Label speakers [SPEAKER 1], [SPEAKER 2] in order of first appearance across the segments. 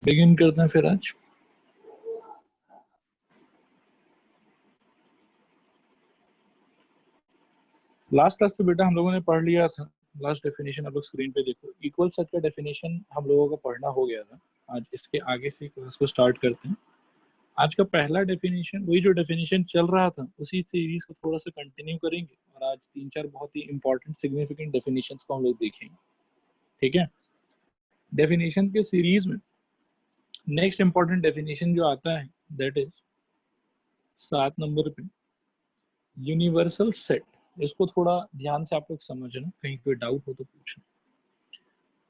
[SPEAKER 1] Begin करते हैं फिर आज। लास्ट क्लास में बेटा हम लोगों ने पढ़ लिया था। लास्ट डेफिनेशन आप लोग स्क्रीन पे देखो, इक्वल सेट का डेफिनेशन हम लोगों को पढ़ना हो गया था। आज इसके आगे से क्लास को स्टार्ट करते हैं। आज का पहला डेफिनेशन, वही जो डेफिनेशन चल रहा था उसी सीरीज को थोड़ा सा कंटिन्यू करेंगे और आज तीन चार बहुत ही इंपॉर्टेंट सिग्निफिकेंट डेफिनेशंस को हम लोग देखेंगे। ठीक है, डेफिनेशन के सीरीज में नेक्स्ट इंपॉर्टेंट डेफिनेशन जो आता है दैट इज 7 नंबर पे यूनिवर्सल सेट। इसको थोड़ा ध्यान से आप लोग समझना, कहीं कोई डाउट हो तो पूछना।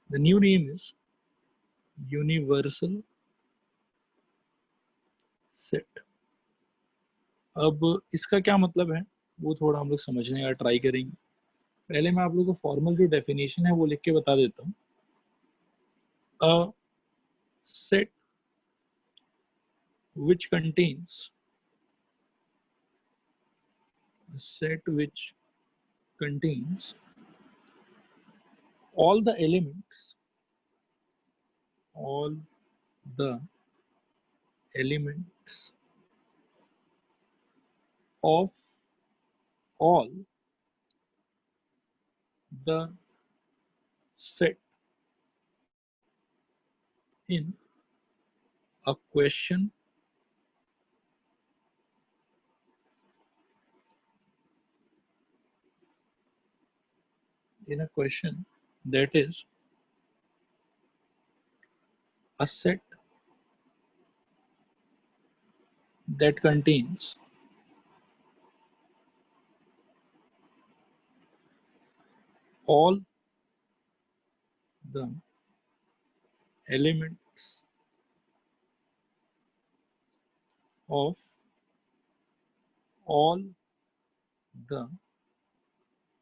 [SPEAKER 1] The new name is universal set. अब इसका क्या मतलब है वो थोड़ा हम लोग समझने का ट्राई करेंगे। पहले मैं आप लोगों को फॉर्मल जो डेफिनेशन है वो लिख के बता देता हूँ। A set which contains all the elements all the elements of all the set in a question that is a set that contains all the elements of all the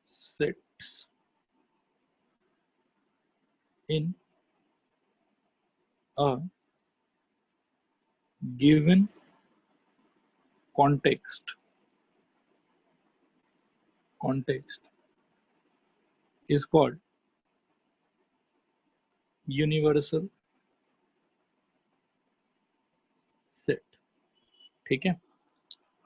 [SPEAKER 1] sets in a given context is called universal set. ठीक है,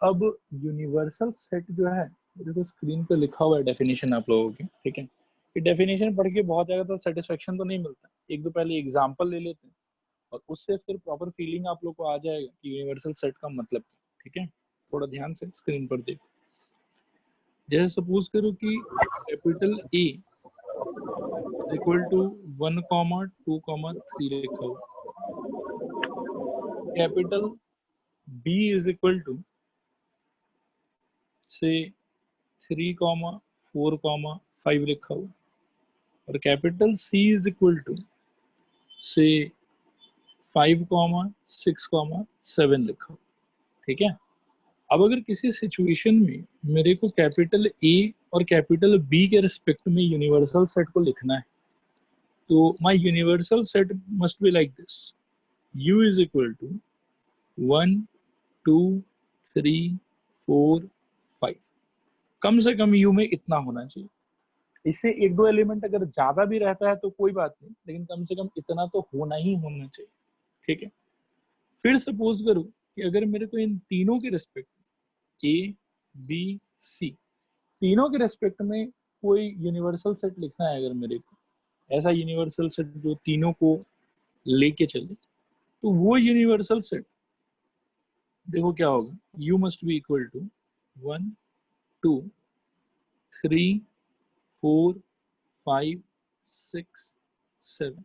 [SPEAKER 1] अब universal set जो है देखो screen पे लिखा हुआ है डेफिनेशन आप लोगों की। ठीक है, ये डेफिनेशन पढ़ के बहुत ज्यादा तो सेटिस्फेक्शन तो नहीं मिलता, एक दो पहले एग्जांपल ले लेते हैं और उससे फिर प्रॉपर फीलिंग आप लोग को आ जाएगा कि यूनिवर्सल सेट का मतलब क्या। ठीक है, थोड़ा ध्यान से स्क्रीन पर देखो। जैसे सपोज करो कि कैपिटल ए इक्वल टू 1,2,3 लिखा हुआ, capital B is equal to से 3,4,5 लिखा हुआ और capital C is equal to से 5,6,7 लिखा हुआ। ठीक है, अब अगर किसी सिचुएशन में मेरे को कैपिटल ए और कैपिटल बी के रिस्पेक्ट में यूनिवर्सल सेट को लिखना है तो my universal set must be like this, u is equal to 1, 2, 3, 4, 5। कम से कम u में इतना होना चाहिए। इससे एक दो एलिमेंट अगर ज्यादा भी रहता है तो कोई बात नहीं, लेकिन कम से कम इतना तो होना ही होना चाहिए। ठीक है, फिर सपोज करो कि अगर मेरे को इन तीनों के रिस्पेक्ट ए बी सी तीनों के रेस्पेक्ट में कोई यूनिवर्सल सेट लिखना है, अगर मेरे को ऐसा यूनिवर्सल सेट जो तीनों को लेके चले, तो वो यूनिवर्सल सेट देखो क्या होगा, u must be equal to 1, 2, 3, 4, 5, 6, 7।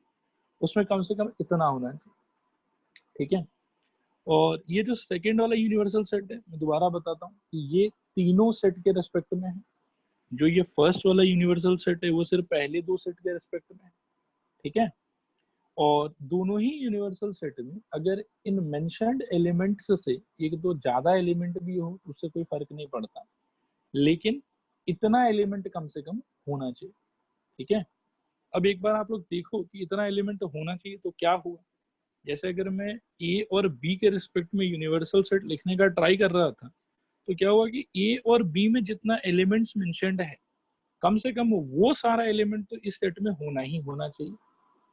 [SPEAKER 1] उसमें कम से कम इतना होना चाहिए। ठीक है, और ये जो सेकेंड वाला यूनिवर्सल सेट है मैं दोबारा बताता हूँ कि ये तीनों सेट के रेस्पेक्ट में है। जो ये फर्स्ट वाला यूनिवर्सल सेट है वो सिर्फ पहले दो सेट के रेस्पेक्ट में है। ठीक है, और दोनों ही यूनिवर्सल सेट में अगर इन मेंशन्ड एलिमेंट्स से एक दो ज्यादा एलिमेंट भी हो उससे कोई फर्क नहीं पड़ता, लेकिन इतना एलिमेंट कम से कम होना चाहिए। ठीक है, अब एक बार आप लोग देखो कि इतना एलिमेंट होना चाहिए तो क्या हुआ। जैसे अगर मैं ए और बी के रिस्पेक्ट में यूनिवर्सल सेट लिखने का ट्राई कर रहा था तो क्या हुआ कि ए और बी में जितना एलिमेंट्स मेंशन्ड है कम से कम वो सारा एलिमेंट तो इस सेट में होना ही होना चाहिए।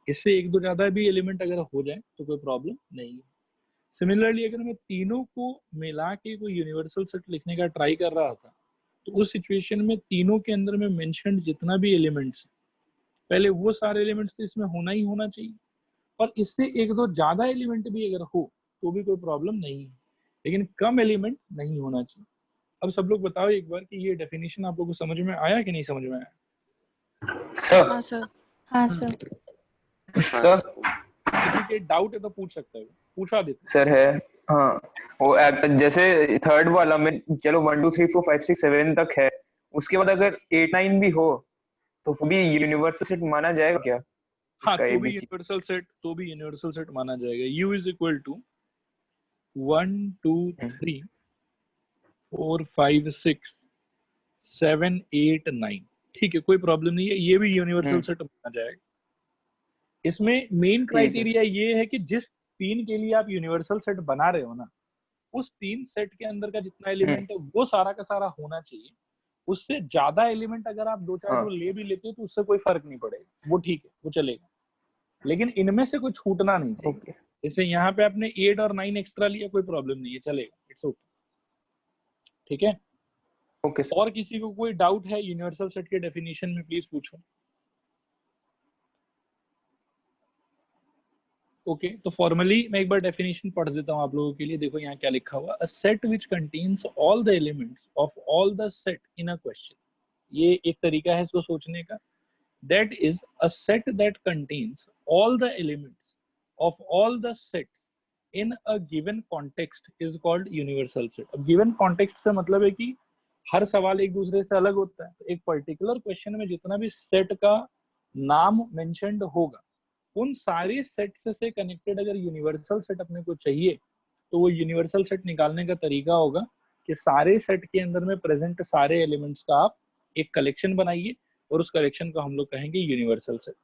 [SPEAKER 1] इससे एक दो ज्यादा भी एलिमेंट अगर हो जाए तो कोई प्रॉब्लम नहीं है। सिमिलरली अगर मैं तीनों को मिला के कोई यूनिवर्सल सेट लिखने का ट्राई कर रहा था, तो उस सिचुएशन में तीनों के अंदर में मेंशन्ड जितना भी एलिमेंट्स है, पहले वो सारे एलिमेंट्स तो इसमें होना ही होना चाहिए, और इससे एक दो ज्यादा एलिमेंट भी अगर हो तो भी कोई प्रॉब्लम नहीं है, लेकिन कम एलिमेंट नहीं होना चाहिए। अब सब लोग बताओ एक बार कि ये डेफिनेशन आप लोगों को समझ में आया कि नहीं समझ में आया?
[SPEAKER 2] सर
[SPEAKER 3] हाँ सर।
[SPEAKER 4] हाँ सर।
[SPEAKER 2] सर
[SPEAKER 1] किसी के डाउट है तो पूछ सकता है, पूछा देते।
[SPEAKER 2] सर है। हाँ वो जैसे थर्ड वाला में चलो 1 2 3 4 5 6 7 तक है, उसके बाद अगर 8 9 भी हो तो वो भी यूनिवर्सल सेट माना जाएगा क्या?
[SPEAKER 1] हाँ,
[SPEAKER 2] इसका
[SPEAKER 1] तो भी
[SPEAKER 2] एबीसी
[SPEAKER 1] यूनिवर्सल सेट माना जाएगा। U इज इक्वल टू 1 2 3 4 5 6 7 8 9, ठीक है, कोई प्रॉब्लम नहीं है, ये भी यूनिवर्सल सेट माना जाएगा। इसमें मेन क्राइटेरिया ये है कि जिस तीन के लिए आप यूनिवर्सल सेट बना रहे हो ना, उस तीन सेट के अंदर का जितना एलिमेंट है वो सारा का सारा होना चाहिए। उससे ज्यादा एलिमेंट अगर आप दो चार
[SPEAKER 2] हाँ
[SPEAKER 1] जो ले भी लेते हो तो उससे कोई फर्क नहीं पड़ेगा, वो ठीक है, वो चलेगा, लेकिन इनमें से कोई छूटना नहीं चाहिए।
[SPEAKER 2] ओके
[SPEAKER 1] जैसे यहाँ पे आपने 8 और 9 एक्स्ट्रा लिया, कोई प्रॉब्लम नहीं है, चलेगा, इट्स ओके, ठीक है।
[SPEAKER 2] Okay sir.
[SPEAKER 1] और किसी को कोई डाउट है यूनिवर्सल सेट के डेफिनेशन में, प्लीज पूछो। ओके, तो फॉर्मली मैं एक बार डेफिनेशन पढ़ देता हूँ आप लोगों के लिए। देखो यहाँ क्या लिखा हुआ, a set which contains all the elements of all the set in a question. ये एक तरीका है इसको सोचने का। That is a set that contains all the elements of all the sets in a given context is called universal set. अब given context से मतलब है कि हर सवाल एक दूसरे से अलग होता है, तो एक पर्टिकुलर क्वेश्चन में जितना भी सेट का नाम मेंशन्ड होगा, उन सारे सेट से कनेक्टेड अगर यूनिवर्सल सेट अपने को चाहिए, तो वो यूनिवर्सल सेट निकालने का तरीका होगा कि सारे सेट के अंदर में प्रेजेंट सारे एलिमेंट्स का आप एक कलेक्शन बनाइए, और उस कलेक्शन को हम लोग कहेंगे यूनिवर्सल सेट।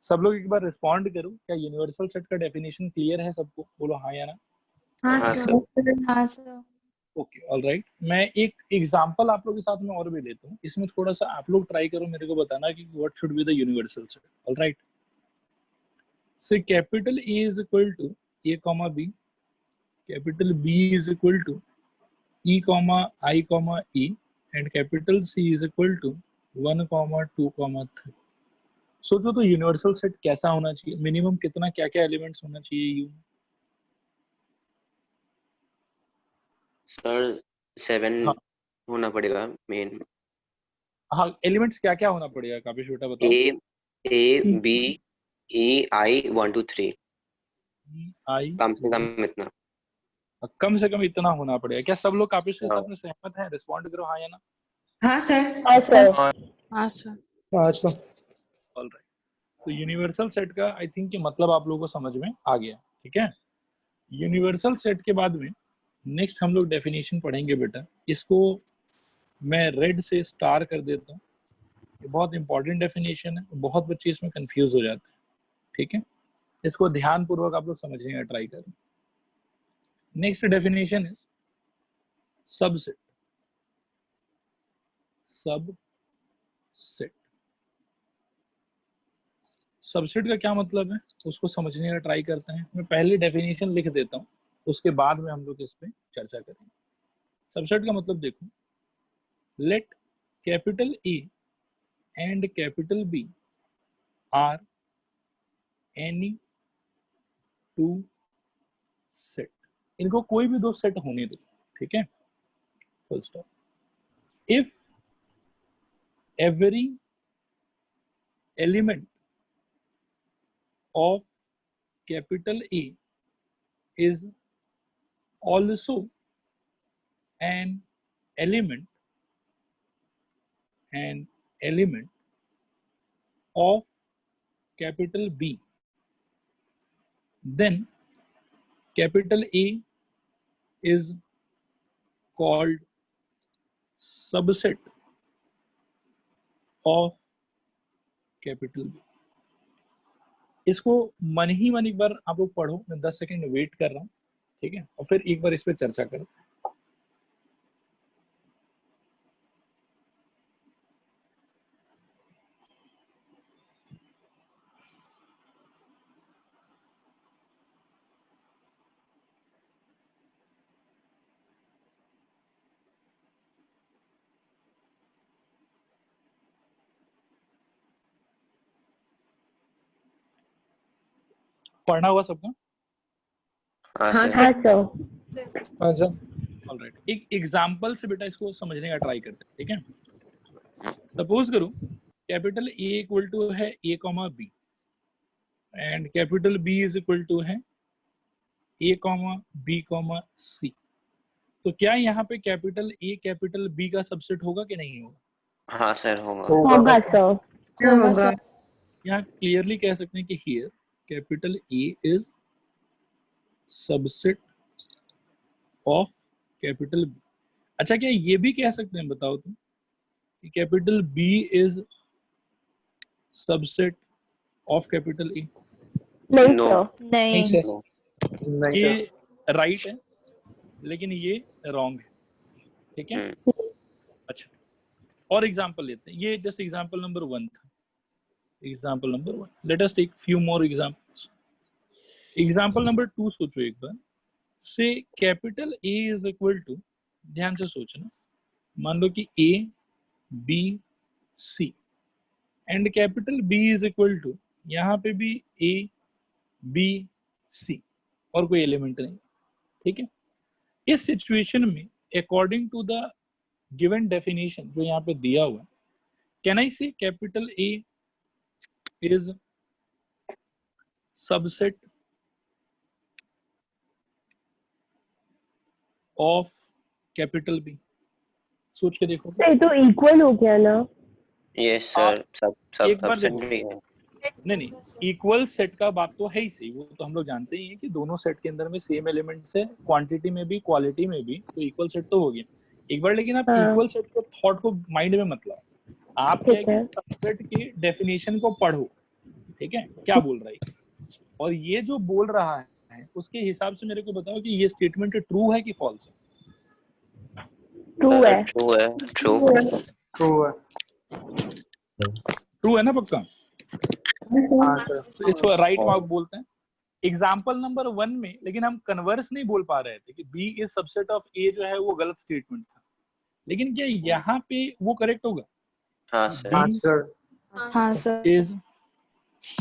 [SPEAKER 1] सब लोग एक बार रिस्पॉन्ड करो, क्या यूनिवर्सल सेट का डेफिनेशन क्लियर है सबको? बोलो हाँ या ना।
[SPEAKER 4] हाँ
[SPEAKER 3] हाँ
[SPEAKER 4] सर। हाँ सर।
[SPEAKER 1] Okay, all right. मैं एक एग्जांपल आप लोगों के साथ में और भी लेता हूँ, इसमें थोड़ा सा आप लोग ट्राई करो मेरे को बताना कि what should be the universal set. All right, so capital A is equal to A comma B, capital B is equal to E comma I comma E, and capital C is equal to 1 comma 2 comma 3। सोचो तो universal set कैसा होना चाहिए, minimum कितना क्या क्या elements होना चाहिए यू?
[SPEAKER 5] सर 7
[SPEAKER 1] हाँ
[SPEAKER 5] होना पड़ेगा मेन।
[SPEAKER 1] हाँ, एलिमेंट्स क्या क्या होना पड़ेगा काफी छोटा बताओ।
[SPEAKER 5] ए बी ई आई 1 2 3,
[SPEAKER 1] आई
[SPEAKER 5] कम से कम इतना।
[SPEAKER 1] कम से कम इतना होना पड़ेगा। क्या सब लोग काफी के
[SPEAKER 5] हाँ
[SPEAKER 1] साथ में सहमत हैं? रिस्पॉन्ड करो हाँ या ना।
[SPEAKER 3] हाँ सर।
[SPEAKER 4] हाँ सर।
[SPEAKER 3] हाँ सर।
[SPEAKER 6] अच्छा
[SPEAKER 1] ऑल राइट, तो यूनिवर्सल सेट का आई थिंक कि मतलब आप लोगों को समझ में आ गया, ठीक है। यूनिवर्सल सेट के बाद में नेक्स्ट हम लोग डेफिनेशन पढ़ेंगे बेटा, इसको मैं रेड से स्टार कर देता हूँ। ये बहुत इंपॉर्टेंट डेफिनेशन है, बहुत बच्चे इसमें कंफ्यूज हो जाते हैं, ठीक है। इसको ध्यान पूर्वक आप लोग समझने का ट्राई करें। Next definition is subset. Subset, subset का क्या मतलब है उसको समझने का ट्राई करते हैं। मैं पहले डेफिनेशन लिख देता हूँ, उसके बाद में हम लोग इस पे चर्चा करेंगे। सबसेट का मतलब देखो, let capital A and capital B are any two set. इनको कोई भी दो सेट होने दो, ठीक है, full stop. If every element of capital A is also an element of capital B, then capital A is called subset of capital B। इसको मन ही मन एक बार आप लोग पढ़ो, मैं 10 सेकंड वेट कर रहा हूँ, ठीक है, और फिर एक बार इस पे चर्चा करो। पढ़ना हुआ सबका?
[SPEAKER 5] हाँ
[SPEAKER 3] हाँ
[SPEAKER 5] सर।
[SPEAKER 4] हाँ सर।
[SPEAKER 6] हाँ सर।
[SPEAKER 1] ऑलराइट, एक एग्जांपल से बेटा इसको समझने का ट्राई करते हैं, ठीक है? सपोज करो कैपिटल ए इक्वल टू है A comma B and capital B is equal to है A comma B comma C. तो क्या यहाँ पे कैपिटल ए कैपिटल बी का सबसेट होगा कि नहीं होगा?
[SPEAKER 5] हाँ सर होगा।
[SPEAKER 4] होगा सर।
[SPEAKER 3] होगा सर।
[SPEAKER 1] यहाँ क्लियरली कह सकते हैं कि here capital A is subset of capital B. अच्छा, क्या ये भी कह सकते हैं, बताओ तुम, कि capital B is subset of capital A?
[SPEAKER 4] नहीं
[SPEAKER 5] No.
[SPEAKER 4] सर।
[SPEAKER 6] नहीं
[SPEAKER 4] नहीं।
[SPEAKER 6] सर।
[SPEAKER 5] No.
[SPEAKER 1] ये राइट है लेकिन ये रॉन्ग है, ठीक है? अच्छा, और एग्जांपल लेते हैं। ये जस्ट एग्जांपल नंबर 1 था। Example number 1, let us take few more examples. Example number 2 सोचो एक बार। Say capital A is equal to, ध्यान से सोचना, मान लो कि A B C and capital B is equal to, यहाँ पे भी ए बी सी और कोई एलिमेंट नहीं, ठीक है? इस सिचुएशन में according to the given definition जो यहाँ पे दिया हुआ है, can I say capital A is subset of capital B? सोच के देखो।
[SPEAKER 4] ये तो इक्वल हो गया ना।
[SPEAKER 5] Yes sir. सब
[SPEAKER 1] एक बार
[SPEAKER 5] सबसेट
[SPEAKER 1] देखो।
[SPEAKER 5] भी है।
[SPEAKER 1] नहीं, इक्वल सेट का बात तो है ही सही, वो तो हम लोग जानते ही हैं कि दोनों सेट के अंदर में सेम एलिमेंट्स है, क्वांटिटी में भी क्वालिटी में भी, तो इक्वल सेट तो हो गया एक बार। लेकिन आप
[SPEAKER 4] हाँ।
[SPEAKER 1] इक्वल सेट के थॉट को माइंड में मत लाओ, आप क्या है
[SPEAKER 4] ठीक
[SPEAKER 1] कि
[SPEAKER 4] है।
[SPEAKER 1] सबसेट के डेफिनेशन को पढ़ो, ठीक है? क्या बोल रहा है और ये जो बोल रहा है उसके हिसाब से मेरे को बताओ कि ये स्टेटमेंट ट्रू है कि फॉल्स है?
[SPEAKER 4] ट्रू है।
[SPEAKER 5] ट्रू है। ट्रू।
[SPEAKER 1] ट्रू है ना पक्का? तो इसको राइट मार्क बोलते हैं। एग्जाम्पल नंबर 1 में लेकिन हम कन्वर्स नहीं बोल पा रहे थे कि बी इज सबसेट ऑफ ए, जो है वो गलत स्टेटमेंट था, लेकिन क्या यहाँ पे वो करेक्ट होगा?
[SPEAKER 5] हाँ सर।
[SPEAKER 6] हाँ सर।
[SPEAKER 4] हाँ सर।
[SPEAKER 1] इज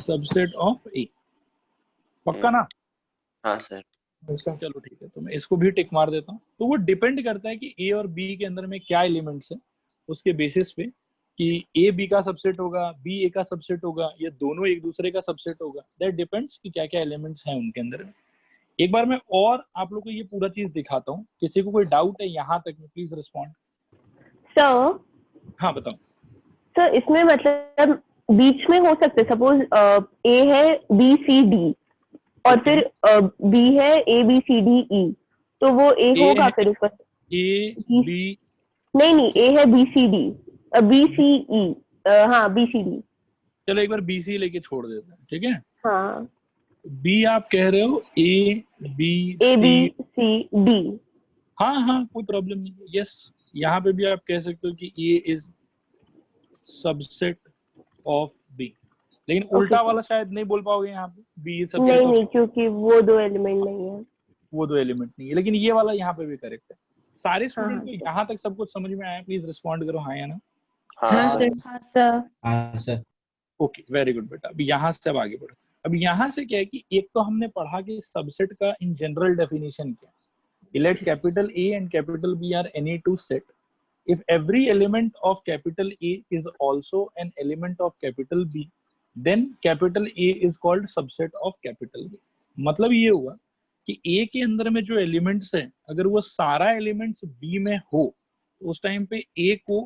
[SPEAKER 1] सबसेट ऑफ ए, पक्का ना?
[SPEAKER 5] हाँ सर।
[SPEAKER 1] चलो ठीक है, तो मैं इसको भी टिक मार देता हूँ। तो वो डिपेंड करता है कि ए और बी के अंदर में क्या एलिमेंट्स है, उसके बेसिस पे कि ए बी का सबसेट होगा, बी ए का सबसेट होगा, या दोनों एक दूसरे का सबसेट होगा। दैट डिपेंड्स कि क्या क्या एलिमेंट्स हैं उनके अंदर में। एक बार मैं और आप लोग को ये पूरा चीज दिखाता हूँ। किसी को कोई डाउट है यहाँ तक में, प्लीज रिस्पॉन्ड।
[SPEAKER 4] सर
[SPEAKER 1] हाँ बताओ।
[SPEAKER 4] सर इसमें मतलब बीच में हो सकते, सपोज ए है बी सी डी और फिर बी है ए बी सी डी ई, तो वो ए होगा फिर उसका?
[SPEAKER 1] ए बी,
[SPEAKER 4] नहीं ए है B C D, B C E, हाँ बी सी डी।
[SPEAKER 1] चलो एक बार बी सी लेके छोड़ देते हैं, ठीक है?
[SPEAKER 4] हाँ।
[SPEAKER 1] बी आप कह रहे हो ए बी
[SPEAKER 4] सी डी।
[SPEAKER 1] हाँ कोई प्रॉब्लम नहीं है। यस, यहाँ पे भी आप कह सकते हो कि A is subset of B, लेकिन उल्टा वाला शायद नहीं बोल पाओगे यहाँ पे, बी इज सबसेट ऑफ।
[SPEAKER 4] नहीं क्योंकि वो दो एलिमेंट नहीं है।
[SPEAKER 1] वो दो एलिमेंट नहीं है, लेकिन ये वाला यहाँ पे भी करेक्ट है। सारे स्टूडेंट
[SPEAKER 4] हाँ।
[SPEAKER 1] को यहाँ तक सब कुछ समझ में आया? प्लीज रिस्पॉन्ड करो हाँ या ना।
[SPEAKER 5] हाँ सर।
[SPEAKER 4] हाँ सर।
[SPEAKER 6] हाँ सर।
[SPEAKER 1] ओके, वेरी गुड बेटा। अभी यहाँ से अब आगे बढ़ो। अब यहाँ से क्या है कि एक तो हमने पढ़ा कि सबसेट का इन जनरल डेफिनेशन क्या है। Let capital A and capital B are any two set if every element of capital A is also an element of capital B, then capital A is called subset of capital B। मतलब ये हुआ कि A के अंदर में जो elements है, अगर वो सारा एलिमेंट्स B में हो तो उस टाइम पे A को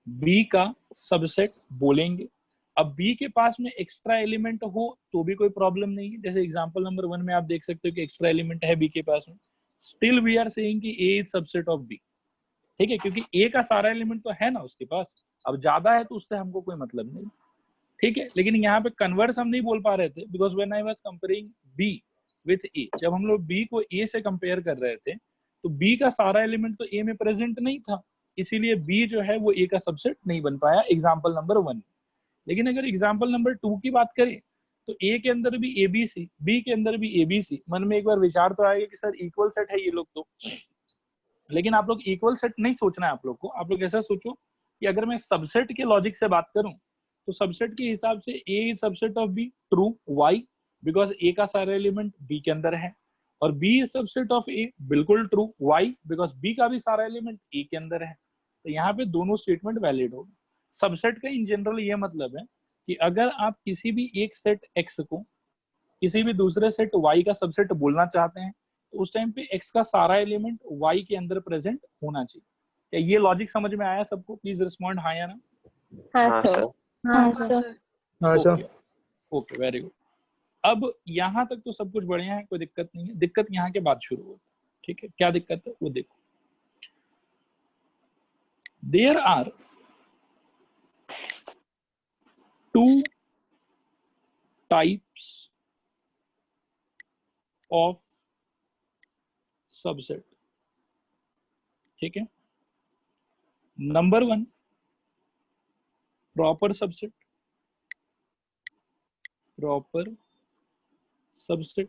[SPEAKER 1] B का सबसेट बोलेंगे। अब B के पास में एक्स्ट्रा एलिमेंट हो तो भी कोई प्रॉब्लम नहीं है। जैसे एग्जांपल नंबर 1 में आप देख सकते हो कि एक्स्ट्रा एलिमेंट है B के पास में, स्टिल वी आर सेइंग कि A is subset of B, ठीक है? क्योंकि ए का सारा एलिमेंट तो है ना उसके पास, अब ज्यादा है तो उससे हमको कोई मतलब नहीं, ठीक है? लेकिन यहाँ पे कन्वर्स हम नहीं बोल पा रहे थे, because when I was comparing B with A, जब हम लोग बी को ए से कंपेयर कर रहे थे तो बी का सारा एलिमेंट तो ए में प्रेजेंट नहीं था, इसीलिए बी जो है वो ए का सबसेट नहीं बन पाया एग्जाम्पल नंबर 1। लेकिन अगर एग्जाम्पल नंबर 2 की बात करें तो ए के अंदर भी ए बी सी, बी के अंदर भी ए बी सी, मन में एक बार विचार तो आएगा कि सर इक्वल सेट है ये लोग तो, लेकिन आप लोग इक्वल सेट नहीं सोचना है आप लोग को। आप लोग ऐसा सोचो कि अगर मैं सबसेट के लॉजिक से बात करूं तो सबसेट के हिसाब से A is subset of B, true. Why? Because A का सारा एलिमेंट बी के अंदर है, और B is subset of A, बिल्कुल ट्रू। वाई? बिकॉज बी का भी सारा एलिमेंट ए के अंदर है। तो यहाँ पे दोनों स्टेटमेंट वैलिड होगा। सबसेट का इन जनरल ये मतलब है कि अगर आप किसी भी एक सेट एक्स को किसी भी दूसरे सेट वाई का सबसेट बोलना चाहते हैं, तो उस टाइम पे एक्स का सारा एलिमेंट वाई के अंदर प्रेजेंट होना चाहिए। क्या ये लॉजिक समझ में आया सबको? प्लीज रिस्पॉन्ड हाँ या ना।
[SPEAKER 4] हाँ
[SPEAKER 5] हाँ
[SPEAKER 4] सर।
[SPEAKER 5] सर।
[SPEAKER 3] हाँ सर।
[SPEAKER 6] हाँ sir.
[SPEAKER 1] Okay okay, very good. अब यहाँ तक तो सब कुछ बढ़िया है, कोई दिक्कत नहीं है। दिक्कत यहाँ के बाद शुरू होती है, ठीक है? क्या दिक्कत है वो देखो। There are two types of subset, ठीक है? Number one, proper subset, proper subset,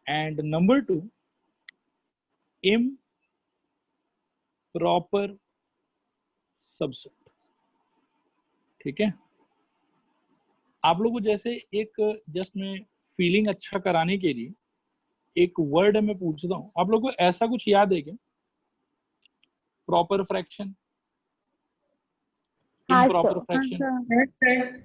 [SPEAKER 1] and number two, improper subset, ठीक है? आप लोगों को जैसे एक जस्ट में फीलिंग अच्छा कराने के लिए एक वर्ड मैं पूछता हूँ, आप लोगों को ऐसा कुछ याद है क्या? प्रॉपर फ्रैक्शन,
[SPEAKER 4] हाँ
[SPEAKER 1] इम्प्रॉपर
[SPEAKER 4] सर।
[SPEAKER 1] फ्रैक्शन,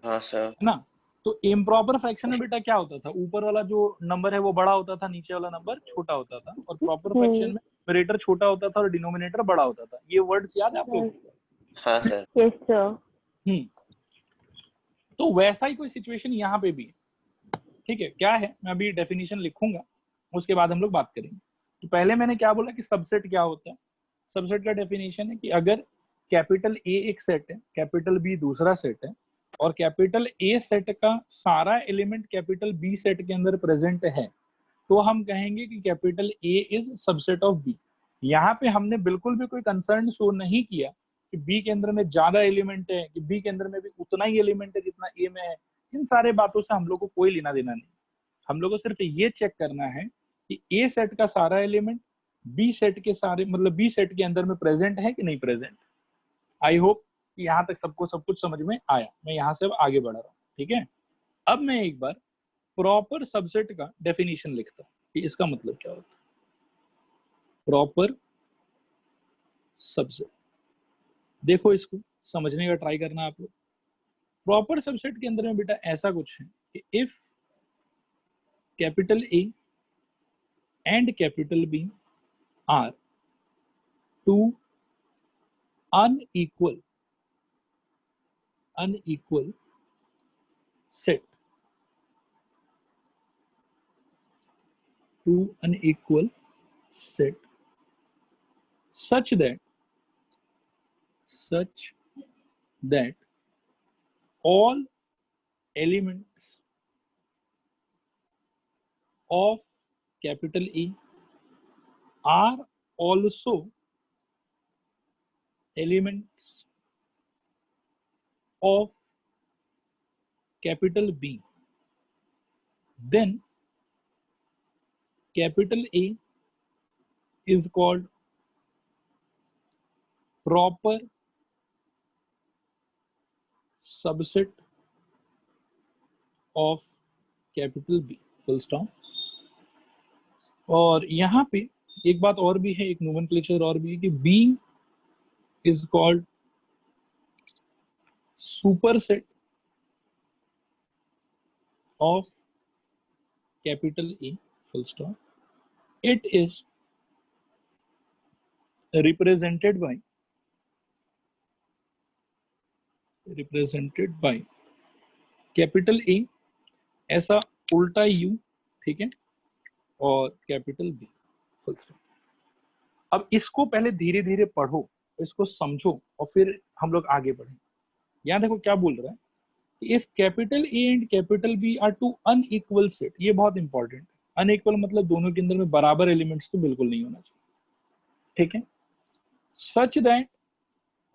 [SPEAKER 5] हाँ सर।
[SPEAKER 1] है ना? तो इम्प्रॉपर फ्रैक्शन में बेटा क्या होता था? ऊपर वाला जो नंबर है वो बड़ा होता था, नीचे वाला नंबर छोटा होता था। और प्रॉपर फ्रैक्शन में न्यूमरेटर छोटा होता था और डिनोमिनेटर बड़ा होता था। ये वर्ड्स याद है आप लोगों को?
[SPEAKER 5] हाँ सर।
[SPEAKER 4] Yes sir.
[SPEAKER 1] तो वैसा ही कोई सिचुएशन यहाँ पे भी है, ठीक है? क्या है, मैं अभी डेफिनेशन लिखूंगा, उसके बाद हम लोग बात करेंगे। तो पहले मैंने क्या बोला कि सबसेट क्या होता है? सबसेट का डेफिनेशन है कि अगर कैपिटल ए एक सेट है, कैपिटल बी दूसरा सेट है, और कैपिटल ए सेट का सारा एलिमेंट कैपिटल बी सेट के अंदर प्रेजेंट है, तो हम कहेंगे कि capital A is subset of B. यहाँ पे हमने बिल्कुल भी कोई कंसर्न शो नहीं किया कि बी के अंदर में ज्यादा एलिमेंट है, कि बी के अंदर में भी उतना ही एलिमेंट है जितना ए में है। इन सारे बातों से हम लोग को कोई लेना देना नहीं। हम लोग को सिर्फ ये चेक करना है कि ए सेट का सारा एलिमेंट बी सेट के सारे मतलब बी सेट के अंदर में प्रेजेंट है कि नहीं प्रेजेंट। आई होप कि यहाँ तक सबको सब कुछ समझ में आया। मैं यहाँ से अब आगे बढ़ रहा हूँ, ठीक है? अब मैं एक बार प्रॉपर सबसेट का डेफिनेशन लिखता हूँ कि इसका मतलब क्या होता है। प्रॉपर सबसेट, देखो इसको समझने का ट्राई करना आप लोग। प्रॉपर सबसेट के अंदर में बेटा ऐसा कुछ है कि if capital A and capital B are two unequal set, two unequal set such that all elements of capital E are also elements of capital B, then capital A is called proper subset of capital B, full stop। और यहाँ पे एक बात और भी है, एक nomenclature और भी है कि B is called superset of capital E, full stop। It is represented by capital A ऐसा उल्टा यू, ठीक है, और कैपिटल बी, फुल स्टॉप। अब इसको पहले धीरे धीरे पढ़ो, इसको समझो, और फिर हम लोग आगे बढ़ें। यहाँ देखो क्या बोल रहा है, if capital A and capital B are two unequal set, ये बहुत इंपॉर्टेंट है। अनइक्वल मतलब दोनों के अंदर में बराबर एलिमेंट्स तो बिल्कुल नहीं होना चाहिए, ठीक है? Such that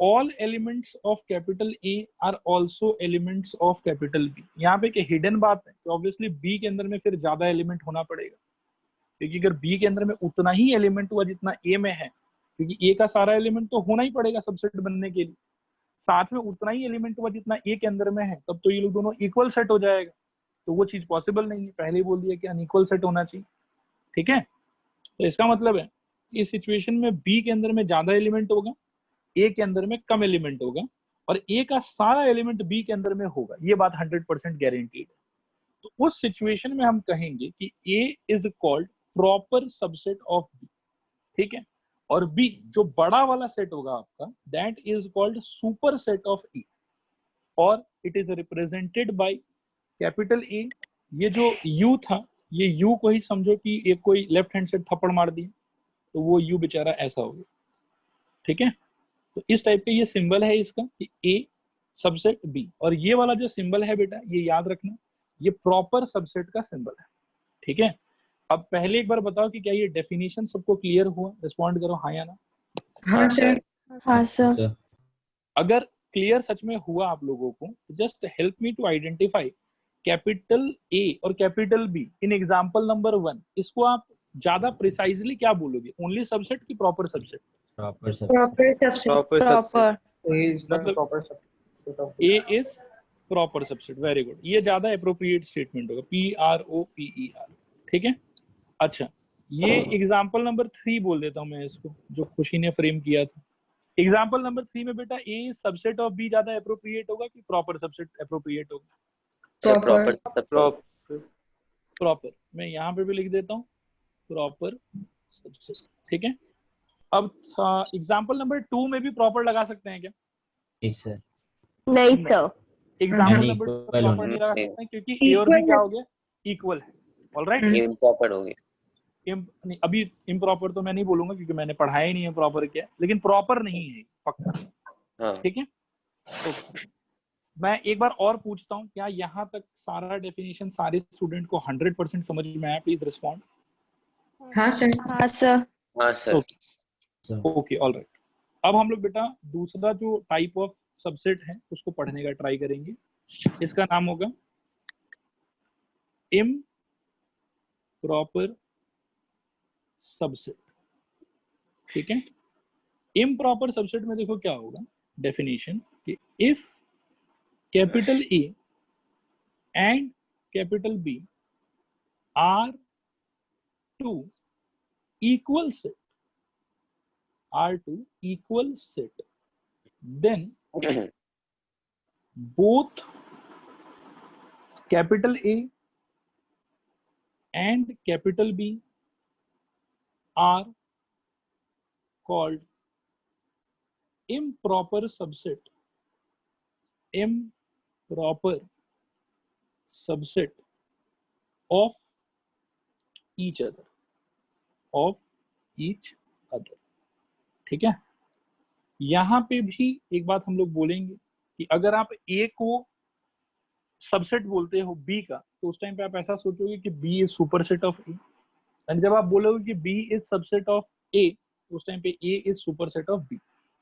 [SPEAKER 1] all elements of capital A are also elements of capital B। यहाँ पे एक हिडन बात है कि ऑब्वियसली B के अंदर में फिर ज्यादा एलिमेंट होना पड़ेगा, क्योंकि अगर B के अंदर में उतना ही एलिमेंट हुआ जितना A में है, क्योंकि A का सारा एलिमेंट तो होना ही पड़ेगा सबसेट बनने के लिए, साथ में उतना ही एलिमेंट हुआ जितना A के अंदर में है, तब तो ये लोग दोनों इक्वल सेट हो जाएगा। तो वो चीज पॉसिबल नहीं है, पहले ही बोल दिया कि अनइक्वल सेट होना चाहिए। ठीक है, तो इसका मतलब है इस सिचुएशन में बी के अंदर में ज्यादा एलिमेंट होगा, ए के अंदर में कम एलिमेंट होगा, और ए का सारा एलिमेंट बी के अंदर में होगा, ये बात 100% गारंटीड है। तो उस सिचुएशन में हम कहेंगे कि A is called proper subset of B. ठीक है, और बी जो बड़ा वाला सेट होगा आपका, that is called superset of A, और it is represented by capital A. ये जो यू था, ये यू को ही समझो कि एक कोई लेफ्ट हैंड से थप्पड़ मार दिया, तो वो यू बेचारा ऐसा हो गया। ठीक है, तो इस टाइप का ये सिंबल है इसका कि ए सबसेट बी, और ये वाला जो सिंबल है बेटा, ये याद रखना, ये प्रॉपर सबसेट का सिंबल है। ठीक है, अब पहले एक बार बताओ कि क्या ये डेफिनेशन सबको क्लियर हुआ? रिस्पॉन्ड करो हाँ या ना।
[SPEAKER 3] हाँ सर।
[SPEAKER 6] हाँ सर।
[SPEAKER 1] अगर क्लियर सच में हुआ आप लोगों को, just help me to identify capital A और capital B in example number 1। इसको आप ज्यादा प्रिसाइजली क्या बोलोगे, ओनली सबसेट की proper subset?
[SPEAKER 6] Proper sub.
[SPEAKER 3] Proper subset.
[SPEAKER 6] Proper.
[SPEAKER 1] मतलब A is proper subset. Very good, ये ज्यादा अप्रोप्रिएट स्टेटमेंट होगा, PROPER। ठीक है, अच्छा ये एग्जांपल नंबर 3 बोल देता हूं मैं इसको, जो खुशी ने फ्रेम किया था। एग्जांपल नंबर 3 में बेटा ए सबसेट ऑफ बी ज्यादा अप्रोप्रिएट होगा कि प्रॉपर सबसेट अप्रोप्रिएट होगा?
[SPEAKER 3] प्रॉपर।
[SPEAKER 1] प्रॉपर, मैं यहाँ पे भी लिख देता हूँ प्रॉपर सबसेट। ठीक है, अब एग्जांपल नंबर 2 में भी प्रॉपर लगा सकते हैं क्या?
[SPEAKER 6] Yes sir.
[SPEAKER 4] नहीं sir,
[SPEAKER 1] example number 2
[SPEAKER 6] Unequal
[SPEAKER 1] proper नहीं लगा सकते हैं क्योंकि ए और बी क्या हो गया, इक्वल है। ऑलराइट,
[SPEAKER 5] इम्प्रॉपर हो गया।
[SPEAKER 1] नहीं अभी इम्प्रॉपर तो मैं नहीं बोलूंगा क्योंकि मैंने पढ़ाया ही नहीं है प्रॉपर क्या है, लेकिन प्रॉपर नहीं है पक्का।
[SPEAKER 5] हाँ
[SPEAKER 1] ठीक है, तो मैं एक बार और पूछता हूँ, क्या यहाँ तक सारा डेफिनेशन सारे स्टूडेंट को 100% समझ में आया? Please respond.
[SPEAKER 3] हाँ सर।
[SPEAKER 6] हाँ सर।
[SPEAKER 5] हाँ सर।
[SPEAKER 1] Okay, alright. अब हम लोग बेटा दूसरा जो टाइप ऑफ सबसेट है उसको पढ़ने का ट्राई करेंगे। इसका नाम होगा इम्प्रॉपर सबसेट। ठीक है, इम्प्रॉपर सबसेट में देखो क्या होगा डेफिनेशन कि if capital A and capital B are two equal set, then both capital A and capital B are called improper subset of each other, ठीक है, यहां पे भी एक बात हम लोग बोलेंगे कि अगर आप ए को सबसेट बोलते हो बी का, तो उस टाइम पे आप ऐसा सोचोगे कि B is superset of A, एंड जब आप बोलोगे कि B is subset of A, तो उस टाइम पे A is superset of B.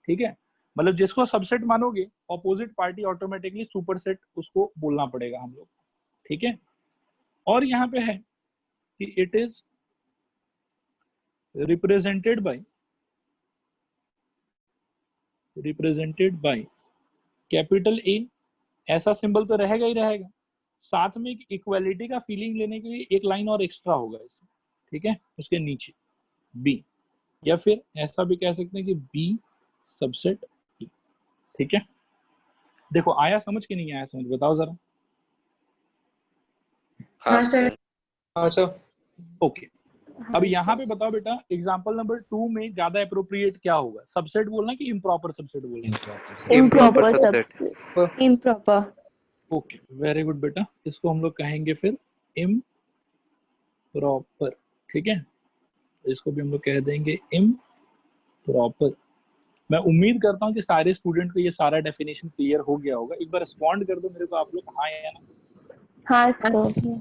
[SPEAKER 1] ठीक है, मतलब जिसको सबसेट मानोगे ऑपोजिट पार्टी ऑटोमेटिकली सुपरसेट उसको बोलना पड़ेगा हम लोग। ठीक है, और यहाँ पे है कि it is represented by capital A, ऐसा सिंबल तो रहेगा ही रहेगा, साथ में एक इक्वालिटी का फीलिंग लेने के लिए एक लाइन और एक्स्ट्रा होगा इसमें। ठीक है, उसके नीचे बी, या फिर ऐसा भी कह सकते हैं कि बी सबसेट ई। ठीक है, देखो आया समझ कि नहीं आया समझ, बताओ जरा।
[SPEAKER 3] हाँ सर।
[SPEAKER 7] हाँ सर।
[SPEAKER 1] ओके, अब यहाँ पे बताओ बेटा एग्जांपल नंबर 2 में ज्यादा अप्रोप्रिएट क्या होगा, सबसेट बोलना कि इम्प्रॉपर सबसेट बोलना?
[SPEAKER 4] Improper
[SPEAKER 2] subset.
[SPEAKER 4] Subset.
[SPEAKER 6] Improper.
[SPEAKER 1] Okay, very good बेटा, इसको हम लोग कहेंगे फिर इम्प्रॉपर। ठीक है, इसको भी हम लोग कह देंगे इम्प्रॉपर। मैं उम्मीद करता हूँ कि सारे स्टूडेंट को ये सारा डेफिनेशन क्लियर हो गया होगा। एक बार रिस्पॉन्ड कर दो मेरे को आप लोग, हाँ या ना।
[SPEAKER 4] हाँ सर।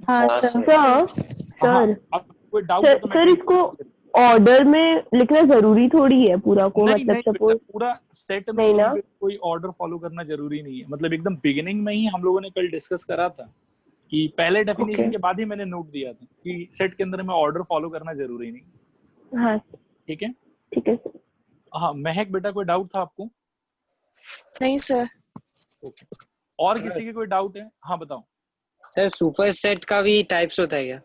[SPEAKER 6] हाँ सर।
[SPEAKER 4] सर
[SPEAKER 1] अब कोई डाउट
[SPEAKER 4] सर
[SPEAKER 1] है तो मैं
[SPEAKER 4] सर इसको ऑर्डर में लिखना जरूरी थोड़ी है पूरा को,
[SPEAKER 1] नहीं,
[SPEAKER 4] मतलब
[SPEAKER 1] नहीं बेटा,
[SPEAKER 4] सपोज
[SPEAKER 1] पूरा सेट में
[SPEAKER 4] नहीं ना?
[SPEAKER 1] कोई ऑर्डर फॉलो करना जरूरी नहीं है। मतलब एकदम बिगिनिंग में ही हम लोगों ने कल डिस्कस करा था कि पहले डेफिनेशन
[SPEAKER 4] Okay.
[SPEAKER 1] के बाद ही मैंने नोट दिया था कि सेट के अंदर में ऑर्डर फॉलो करना जरूरी नहीं।
[SPEAKER 4] हाँ
[SPEAKER 1] ठीक है,
[SPEAKER 4] ठीक है सर।
[SPEAKER 1] हाँ महक बेटा कोई डाउट था आपको?
[SPEAKER 6] नहीं सर।
[SPEAKER 1] ओके, और किसी के कोई डाउट है? हाँ बताओ।
[SPEAKER 7] सर सुपर सेट का भी टाइप्स होता है क्या?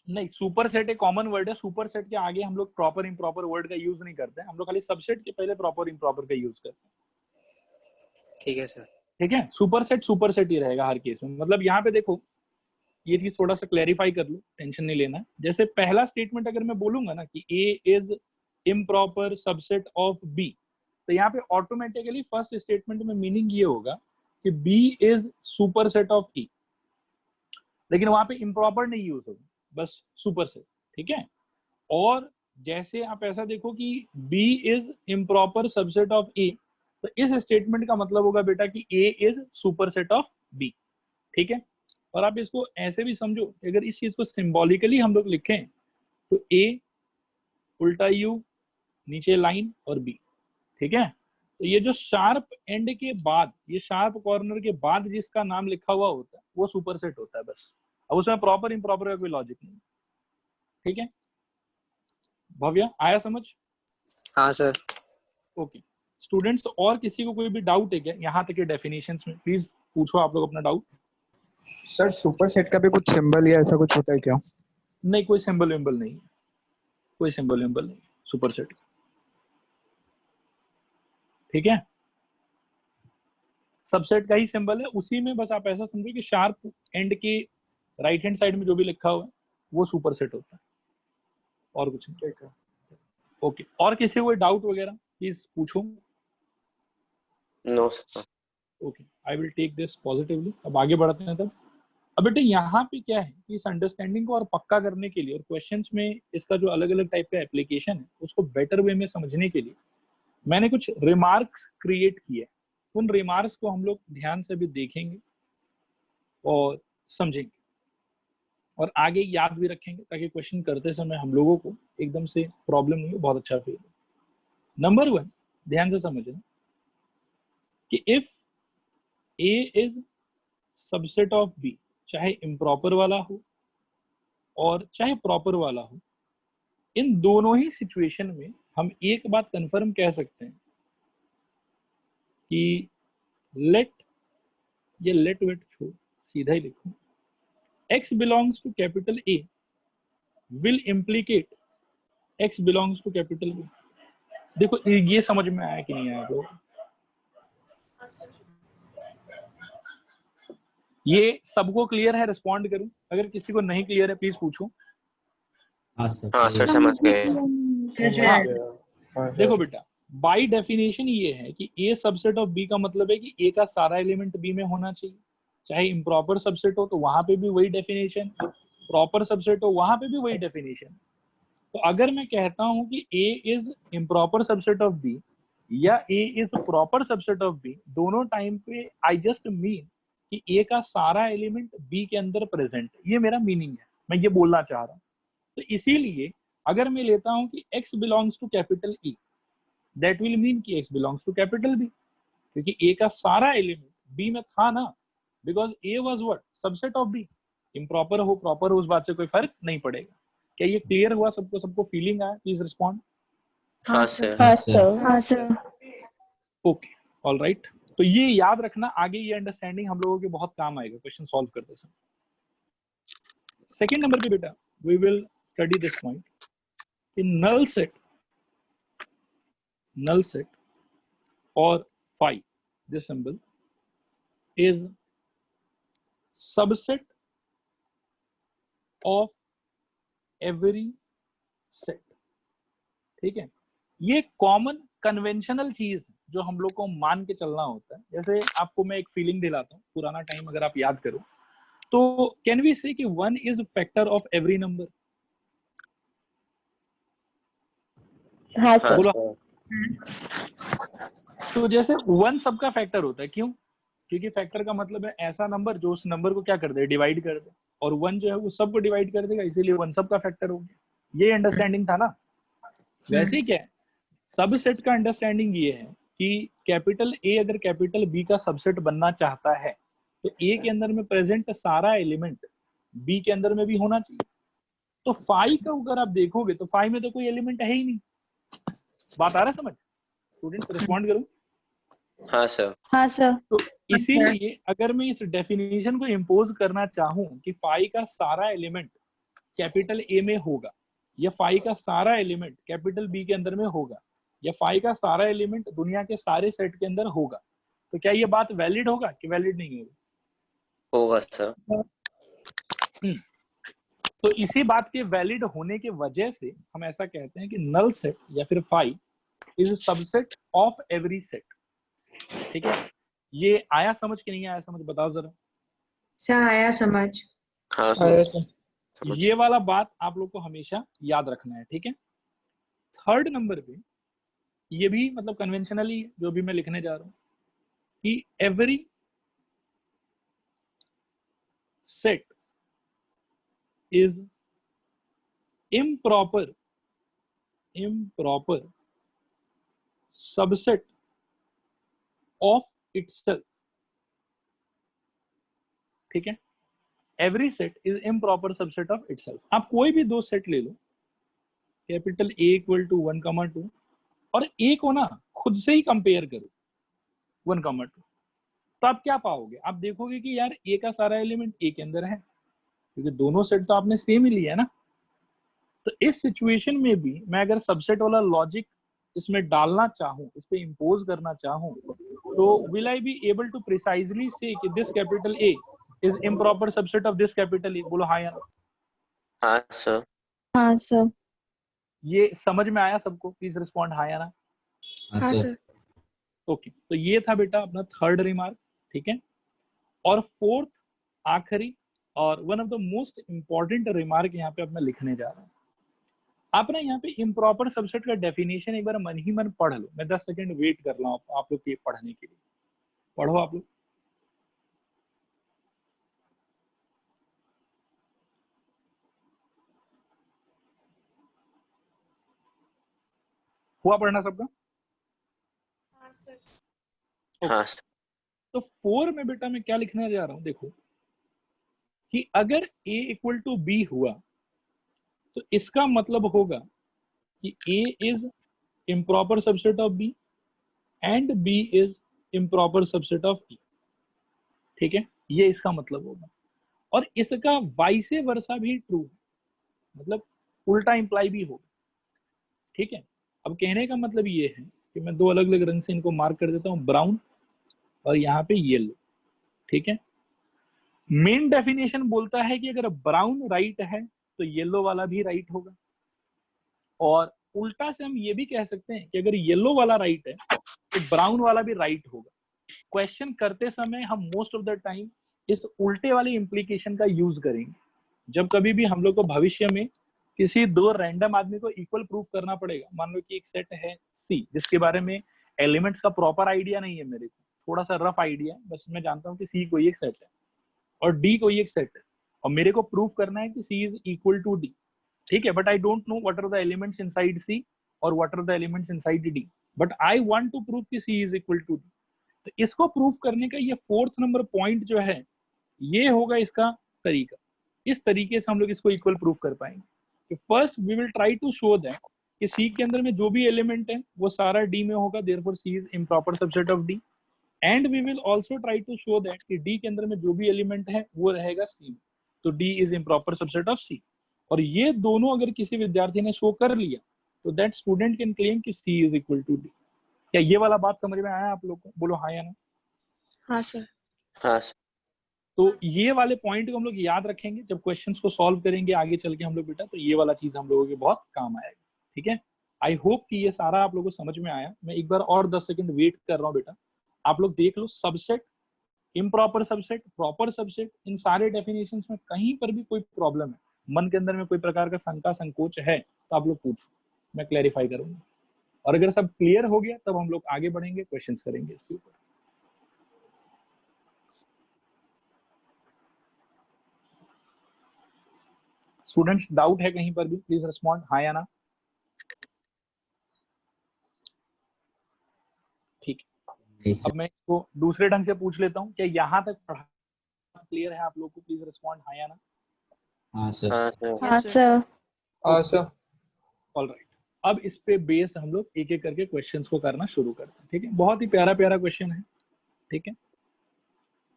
[SPEAKER 1] नहीं, सुपर सेट एक कॉमन वर्ड है। सुपर सेट के आगे हम लोग प्रॉपर इम्प्रॉपर वर्ड का यूज नहीं करते हैं, हम लोग खाली सबसेट के पहले प्रॉपर इम्प्रॉपर का यूज करते हैं।
[SPEAKER 7] ठीक है सर।
[SPEAKER 1] ठीक है, सुपर सेट ही रहेगा हर केस में। मतलब यहाँ पे देखो, ये चीज थोड़ा सा क्लैरिफाई कर लो, टेंशन नहीं लेना। जैसे पहला स्टेटमेंट अगर मैं बोलूंगा ना कि A is improper subset of B, तो यहाँ पे ऑटोमेटिकली फर्स्ट स्टेटमेंट में मीनिंग ये होगा कि B is superset of E, लेकिन वहां पे इम्प्रॉपर नहीं यूज होगा, बस सुपर सेट। ठीक है, और जैसे आप ऐसा देखो कि B is improper subset of A, तो इस स्टेटमेंट का मतलब होगा बेटा कि A is superset of B. ठीक है, और आप इसको ऐसे भी समझो, अगर इस चीज को सिंबॉलिकली हम लोग लिखें तो ए उल्टा यू नीचे लाइन और बी। ठीक है, तो ये जो शार्प एंड के बाद, ये शार्प कॉर्नर के बाद जिसका नाम लिखा हुआ होता है वो सुपर सेट होता है बस। अब उसमें प्रॉपर इम्प्रॉपर का कोई लॉजिक नहीं। ठीक है भव्या, आया समझ?
[SPEAKER 7] हाँ सर।
[SPEAKER 1] ओके स्टूडेंट्स, और किसी को कोई भी डाउट है क्या यहाँ तक के डेफिनेशंस में? प्लीज पूछो आप लोग अपना डाउट।
[SPEAKER 8] सर सुपर सेट का भी कुछ सिंबल या ऐसा कुछ होता है क्या?
[SPEAKER 1] नहीं, कोई सिंबल विंबल नहीं, कोई सिंबल विंबल नहीं सुपर सेट। ठीक है, सबसेट का ही सिंबल है, उसी में बस आप ऐसा समझो कि शार्प एंड के राइट हैंड साइड में जो भी लिखा हुआ है वो सुपर सेट होता है, और कुछ नहीं।
[SPEAKER 8] ठीक है।
[SPEAKER 1] ओके, और किसी को कोई डाउट वगैरह प्लीज पूछो।
[SPEAKER 5] No sir.
[SPEAKER 1] Okay, I will take this positively. अब आगे बढ़ते हैं। तब अब बेटे यहाँ पे क्या है कि इस अंडरस्टैंडिंग को और पक्का करने के लिए और क्वेश्चंस में इसका जो अलग अलग टाइप का एप्लीकेशन है उसको बेटर वे में समझने के लिए मैंने कुछ रिमार्क्स क्रिएट किए। उन रिमार्क्स को हम लोग ध्यान से भी देखेंगे और समझेंगे और आगे याद भी रखेंगे, ताकि क्वेश्चन करते समय हम लोगों को एकदम से प्रॉब्लम नहीं हो, बहुत अच्छा फील हो। नंबर 1, ध्यान से समझना कि if A is subset of B, चाहे इम्प्रॉपर वाला हो और चाहे प्रॉपर वाला हो, इन दोनों ही सिचुएशन में हम एक बात कंफर्म कह सकते हैं कि लेट, ये लेट वेट छोड़, सीधा ही लिखो, x belongs to capital A will implicate x belongs to capital B। देखो ये समझ में आया कि नहीं आया लोग? ये सबको क्लियर है? रिस्पॉन्ड करूं? अगर किसी को नहीं क्लियर है प्लीज पूछो।
[SPEAKER 6] हाँ सर।
[SPEAKER 5] हाँ सर, समझ गए।
[SPEAKER 1] देखो बेटा, बाय डेफिनेशन ये है कि ए सबसेट ऑफ बी का मतलब है कि ए का सारा एलिमेंट बी में होना चाहिए। चाहे इम्प्रॉपर सबसेट हो तो वहां पे भी वही डेफिनेशन, प्रॉपर सबसेट हो वहां पे भी वही डेफिनेशन। तो अगर मैं कहता हूं कि A is improper subset of B या A is proper subset of B, दोनों टाइम पे आई जस्ट मीन कि ए का सारा एलिमेंट बी के अंदर प्रेजेंट, ये मेरा मीनिंग है, मैं ये बोलना चाह रहा हूँ। तो इसीलिए अगर मैं लेता हूं कि x belongs to capital E, that will mean कि x belongs to capital B, क्योंकि a का सारा एलिमेंट B में था ना, because A was what, subset of B। Improper हो प्रॉपर हो उस बात से कोई फर्क नहीं पड़ेगा। क्या ये क्लियर हुआ सबको? सबको फीलिंग आया? Please respond.
[SPEAKER 5] हाँ सर।
[SPEAKER 4] हाँ सर।
[SPEAKER 6] हाँ सर।
[SPEAKER 1] ओके ऑल राइट, तो ये याद रखना, आगे ये अंडरस्टैंडिंग हम लोगों के बहुत काम आएगा क्वेश्चन सॉल्व करते समय। सेकेंड नंबर पे बेटा we will study this point कि नल सेट और phi, this symbol is subset of every set। ठीक है, ये कॉमन कन्वेंशनल चीज जो हम लोग को मान के चलना होता है। जैसे आपको मैं एक फीलिंग दिलाता हूँ, पुराना टाइम अगर आप याद करो तो कैन वी से कि 1 is factor of every number?
[SPEAKER 4] हाँ
[SPEAKER 5] हाँ
[SPEAKER 4] सर।
[SPEAKER 5] सर।
[SPEAKER 1] तो जैसे 1 सबका फैक्टर होता है, क्यों? क्योंकि फैक्टर का मतलब है ऐसा नंबर जो उस नंबर को क्या कर दे, डिवाइड कर दे, और 1 जो है वो सबको डिवाइड कर देगा, इसीलिए 1 सबका फैक्टर हो गया। ये अंडरस्टैंडिंग था ना? वैसे ही क्या है, सबसेट का अंडरस्टैंडिंग ये है कि कैपिटल ए अगर कैपिटल बी का सबसेट बनना चाहता है तो ए के अंदर में प्रेजेंट सारा एलिमेंट बी के अंदर में भी होना चाहिए। तो फाई का अगर आप देखोगे तो फाई में तो कोई एलिमेंट है ही नहीं। बात आ रहा है समझ? स्टूडेंट्स रिस्पॉन्ड करो।
[SPEAKER 5] हाँ सर।
[SPEAKER 6] हाँ सर।
[SPEAKER 1] तो इसीलिए अगर मैं इस डेफिनेशन को इम्पोज करना चाहूं कि फाई का सारा एलिमेंट कैपिटल ए में होगा, या फाई का सारा एलिमेंट कैपिटल बी के अंदर में होगा, या फाई का सारा एलिमेंट दुनिया के सारे सेट के अंदर होगा, तो क्या ये बात वैलिड होगा कि वैलिड नहीं होगा?
[SPEAKER 5] होगा सर।
[SPEAKER 1] तो इसी बात के वैलिड होने के वजह से हम ऐसा कहते हैं कि नल सेट या फिर phi is subset of every set. ठीक है, ये आया समझ के नहीं आया समझ, बताओ जरा।
[SPEAKER 3] सर आया समझ।
[SPEAKER 5] हाँ सर।
[SPEAKER 1] ये वाला बात आप लोग को हमेशा याद रखना है। ठीक है, थर्ड नंबर पे ये भी मतलब कन्वेंशनली जो भी मैं लिखने जा रहा हूं कि every set is improper subset of itself। ठीक है, every set is improper subset of itself। आप कोई भी दो सेट ले लो, कैपिटल A इक्वल टू 1,2 और A को ना खुद से ही कंपेयर करो 1,2, तो आप क्या पाओगे? आप देखोगे कि यार A का सारा एलिमेंट A के अंदर है, क्योंकि दोनों सेट तो आपने सेम ही लिया है ना। तो इस सिचुएशन में भी मैं अगर सबसेट वाला लॉजिक इसमें डालना चाहूं, इस पे इंपोज करना चाहूं, तो will I be able to precisely say कि this capital A is improper subset of this capital A? बोलो हाँ या ना।
[SPEAKER 5] हाँ सर।
[SPEAKER 4] हाँ सर।
[SPEAKER 1] ये समझ में आया सबको? प्लीज रिस्पॉन्ड हाँ या ना।
[SPEAKER 3] हाँ सर।
[SPEAKER 1] ओके, तो ये था बेटा अपना थर्ड रिमार्क। ठीक है, और फोर्थ आखिरी और one of the most important remark यहाँ पे अब मैं लिखने जा रहा हूँ। आप ना यहाँ पे इम्प्रॉपर सबसेट का डेफिनेशन एक बार मन ही मन पढ़ लो। मैं 10 सेकंड वेट कर रहा हूँ आप लोग के पढ़ने के लिए। पढ़ो आप लोग। हुआ पढ़ना सबका?
[SPEAKER 5] हाँ सर।
[SPEAKER 1] तो 4 में बेटा मैं क्या लिखने जा रहा हूँ, देखो कि अगर a इक्वल टू बी हुआ तो इसका मतलब होगा कि a is improper subset of b and b is improper subset of e। ठीक है, ये इसका मतलब होगा। और इसका वाइसे वर्सा भी ट्रू है, मतलब उल्टा इंप्लाई भी होगा। ठीक है, अब कहने का मतलब ये है कि मैं दो अलग अलग रंग से इनको मार्क कर देता हूँ, ब्राउन और यहाँ पे येलो। ठीक है, मेन डेफिनेशन बोलता है कि अगर ब्राउन राइट है तो येलो वाला भी राइट होगा, और उल्टा से हम ये भी कह सकते हैं कि अगर येलो वाला राइट है तो ब्राउन वाला भी राइट होगा। क्वेश्चन करते समय हम मोस्ट ऑफ द टाइम इस उल्टे वाली इंप्लीकेशन का यूज करेंगे। जब कभी भी हम लोग को भविष्य में किसी दो रैंडम आदमी को इक्वल प्रूफ करना पड़ेगा, मान लो कि एक सेट है सी जिसके बारे में एलिमेंट्स का प्रॉपर आइडिया नहीं है मेरे को, थोड़ा सा रफ आइडिया है, बस मैं जानता हूँ कि सी कोई एक सेट है और डी कोई एक सेट है, और मेरे को प्रूफ करना है कि C is equal to D. ठीक है, but I don't know what are the elements inside C और what are the elements inside D, but I want to prove कि C is equal to D. तो इसको proof करने का ये fourth number point जो है ये होगा इसका तरीका। इस तरीके से हम लोग इसको इक्वल प्रूफ कर पाएंगे। First we will try to show that कि सी के अंदर में जो भी एलिमेंट है वो सारा डी में होगा, therefore C is improper subset of D. And we will also try to show that कि डी के अंदर में जो भी एलिमेंट है वो रहेगा सी में, तो D is improper subset of C. और ये दोनों अगर किसी विद्यार्थी ने शो कर लिया तो दैट स्टूडेंट कैन क्लेम कि C is equal to D. क्या ये वाला बात समझ में आया आप लोग को? बोलो हाँ या ना।
[SPEAKER 3] हाँ सर।
[SPEAKER 5] हाँ सर।
[SPEAKER 1] तो ये वाले पॉइंट को हम लोग याद रखेंगे जब क्वेश्चंस को सॉल्व करेंगे आगे चल के हम लोग बेटा, तो ये वाला चीज हम लोगों के बहुत काम आएगा। ठीक है, आई होप कि ये सारा आप लोगों को समझ में आया। मैं एक बार और 10 सेकंड वेट कर रहा हूँ बेटा, आप लोग देख लो। Subset, improper subset, proper subset, इन सारे डेफिनेशंस में कहीं पर भी कोई प्रॉब्लम है, मन के अंदर में कोई प्रकार का शंका संकोच है तो आप लोग पूछो, मैं क्लैरिफाई करूंगा। और अगर सब क्लियर हो गया तब हम लोग आगे बढ़ेंगे, क्वेश्चंस करेंगे इसके ऊपर। स्टूडेंट्स डाउट है कहीं पर भी, प्लीज रिस्पॉन्ड हाँ या ना। ठीक है, अब मैं इसको दूसरे ढंग से पूछ लेता हूँ, क्या यहाँ तक पढ़ा क्लियर है आप लोग को? प्लीज रिस्पॉन्ड हाँ या ना।
[SPEAKER 6] हाँ सर।
[SPEAKER 5] हाँ सर।
[SPEAKER 4] हाँ सर।
[SPEAKER 8] हाँ सर।
[SPEAKER 1] ऑलराइट, अब इस पे बेस हम लोग एक एक करके क्वेश्चंस को करना शुरू करते हैं। ठीक है, बहुत ही प्यारा प्यारा क्वेश्चन है। ठीक है,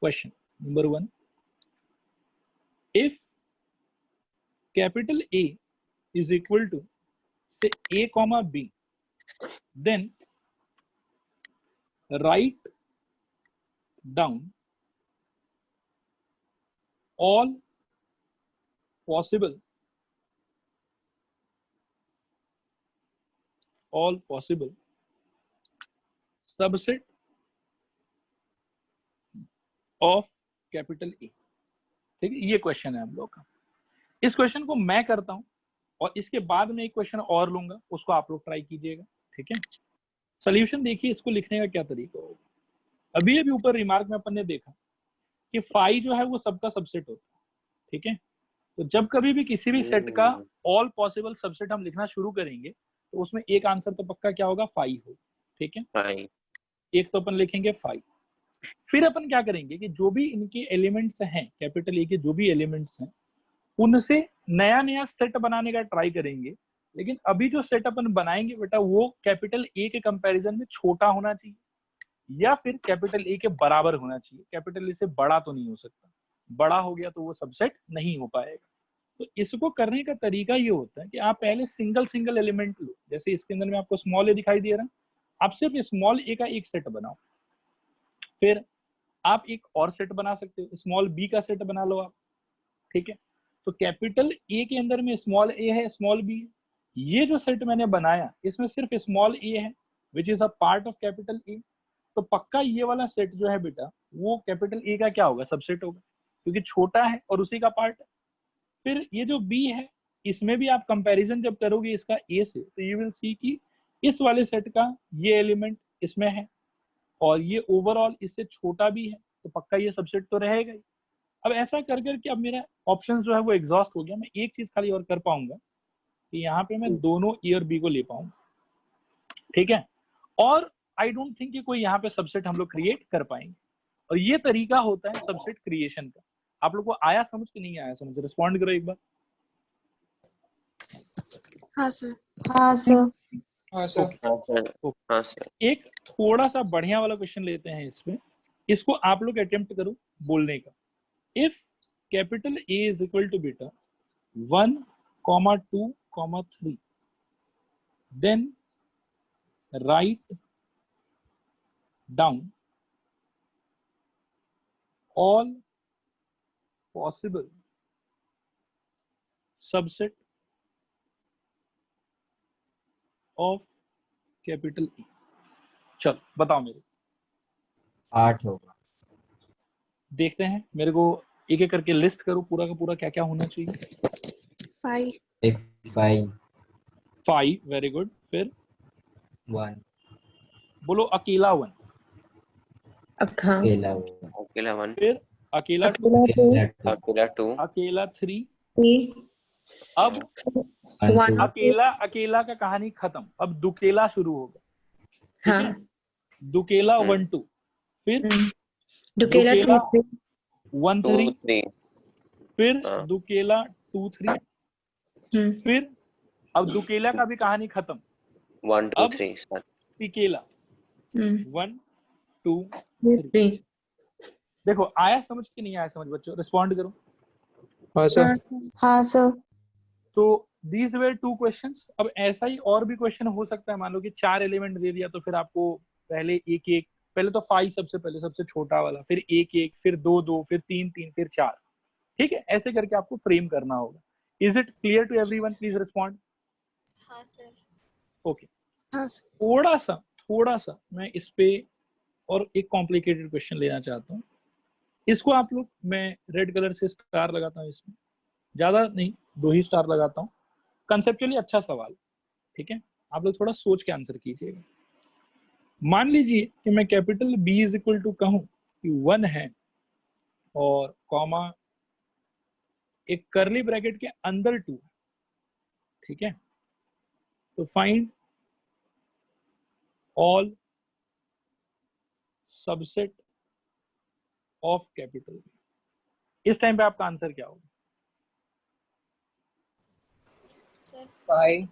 [SPEAKER 1] question number 1, if capital A is equal to say A comma B, then write down all possible subset of capital A. ठीक है, ये क्वेश्चन है हम लोग का। इस क्वेश्चन को मैं करता हूं और इसके बाद में एक क्वेश्चन और लूंगा, उसको आप लोग ट्राई कीजिएगा। ठीक है, सोल्यूशन देखिए इसको लिखने का क्या तरीका होगा। अभी अभी ऊपर रिमार्क में अपन ने देखा कि फाई जो है वो सबका सबसेट होता है। ठीक है, तो जब कभी भी किसी भी सेट का ऑल पॉसिबल सबसेट हम लिखना शुरू करेंगे तो उसमें एक आंसर तो पक्का क्या होगा, फाई हो। ठीक है, एक तो अपन लिखेंगे फाई। फिर अपन क्या करेंगे कि जो भी इनके एलिमेंट्स हैं, कैपिटल ए के जो भी एलिमेंट्स हैं, उनसे नया नया सेट बनाने का ट्राई करेंगे। लेकिन अभी जो सेट अपन बनाएंगे बेटा वो कैपिटल ए के कंपैरिजन में छोटा होना चाहिए या फिर कैपिटल ए के बराबर होना चाहिए। कैपिटल ए से बड़ा तो नहीं हो सकता, बड़ा हो गया तो वो सबसेट नहीं हो पाएगा। तो इसको करने का तरीका ये होता है कि आप पहले सिंगल सिंगल एलिमेंट लो। जैसे इसके अंदर में आपको स्मॉल ए दिखाई दे रहा है, आप सिर्फ स्मॉल ए का एक सेट बनाओ। फिर आप एक और सेट बना सकते हो, स्मॉल बी का सेट बना लो आप। ठीक है, तो कैपिटल ए के अंदर में स्मॉल ए है, स्मॉल बी है। ये जो सेट मैंने बनाया इसमें सिर्फ स्मॉल ए है which is a part of capital ए। तो पक्का ये वाला सेट जो है बेटा वो कैपिटल ए का क्या होगा, सबसेट होगा, क्योंकि छोटा है और उसी का पार्ट है। फिर ये जो बी है इसमें भी आप कंपैरिजन जब करोगे इसका ए से तो यू विल सी कि इस वाले सेट का ये एलिमेंट इसमें है और ये ओवरऑल इससे छोटा भी है, तो पक्का ये सबसेट तो रहेगा ही। अब ऐसा कर करके अब मेरा ऑप्शन जो है वो एग्जॉस्ट हो गया। मैं एक चीज खाली और कर पाऊंगा कि यहाँ पे मैं दोनों ए और बी को ले पाऊंगा। ठीक है, और आई डोंट थिंक कि कोई यहाँ पे सबसेट हम लोग क्रिएट कर पाएंगे। और ये तरीका होता है सबसेट क्रिएशन का। आप लोग को आया समझ कि नहीं आया समझ, रिस्पॉन्ड करो एक बार।
[SPEAKER 3] हाँ सर।
[SPEAKER 9] हाँ सर।
[SPEAKER 8] हाँ सर।
[SPEAKER 1] एक थोड़ा सा बढ़िया वाला क्वेश्चन लेते हैं इसमें, इसको आप लोग अटेम्प्ट करो बोलने का। If capital A is equal to बेटा 1, 2, 3, then write down all possible subset of capital E। चलो बताओ मेरे,
[SPEAKER 6] 8 होगा।
[SPEAKER 1] देखते हैं, मेरे को एक एक करके लिस्ट करो पूरा का पूरा क्या क्या होना चाहिए।
[SPEAKER 3] 5,
[SPEAKER 6] एक 5,
[SPEAKER 1] 5 वेरी गुड। फिर
[SPEAKER 6] 1
[SPEAKER 1] बोलो अकेला 1,
[SPEAKER 6] अकेला
[SPEAKER 5] अकेला 1,
[SPEAKER 1] फिर अकेला 2,
[SPEAKER 5] अकेला 2,
[SPEAKER 1] अकेला 3।
[SPEAKER 3] 3,
[SPEAKER 1] अब
[SPEAKER 3] 1,
[SPEAKER 1] अकेला अकेला का कहानी खत्म, अब दुकेला शुरू होगा। ठीक है,
[SPEAKER 3] हाँ,
[SPEAKER 1] दुकेला 1, 2, फिर
[SPEAKER 3] दुकेला 2, 3,
[SPEAKER 1] 1,
[SPEAKER 5] 2,
[SPEAKER 1] 3,
[SPEAKER 5] 3,
[SPEAKER 1] फिर
[SPEAKER 5] हाँ।
[SPEAKER 1] दुकेला 2, 3, फिर अब दुकेला का भी कहानी खत्म,
[SPEAKER 5] 1, 2,
[SPEAKER 1] अब
[SPEAKER 5] 3 सर।
[SPEAKER 1] तिकेला 1, 2,
[SPEAKER 3] 3।
[SPEAKER 1] देखो आया समझ कि नहीं आया समझ बच्चों, रिस्पॉन्ड करो।
[SPEAKER 8] हाँ सर।
[SPEAKER 9] हाँ सर।
[SPEAKER 1] तो दीज वेर 2 क्वेश्चंस। अब ऐसा ही और भी क्वेश्चन हो सकता है, मान लो कि 4 एलिमेंट दे दिया तो फिर आपको पहले एक एक, पहले तो 5 सबसे पहले सबसे छोटा वाला, फिर 1 1, फिर 2 2, फिर 3 3, फिर 4। ठीक है, ऐसे करके आपको फ्रेम करना होगा। Is it clear to everyone? Please respond.
[SPEAKER 9] हाँ सर।
[SPEAKER 1] ओके,
[SPEAKER 3] हाँ
[SPEAKER 1] थोड़ा सा मैं इस पे और एक कॉम्प्लिकेटेड क्वेश्चन लेना चाहता हूँ। इसको आप लोग, मैं रेड कलर से स्टार लगाता हूँ, इसमें ज्यादा नहीं 2 ही स्टार लगाता हूँ। कंसेप्चुअली अच्छा सवाल, ठीक है, आप लोग थोड़ा सोच के आंसर कीजिएगा। मान लीजिए कि मैं capital B is equal to कहूँ कि 1 है और कॉमा एक करली ब्रैकेट के अंदर 2, ठीक है, तो find all subset of capital B। इस टाइम पे आपका आंसर क्या होगा?
[SPEAKER 8] 5,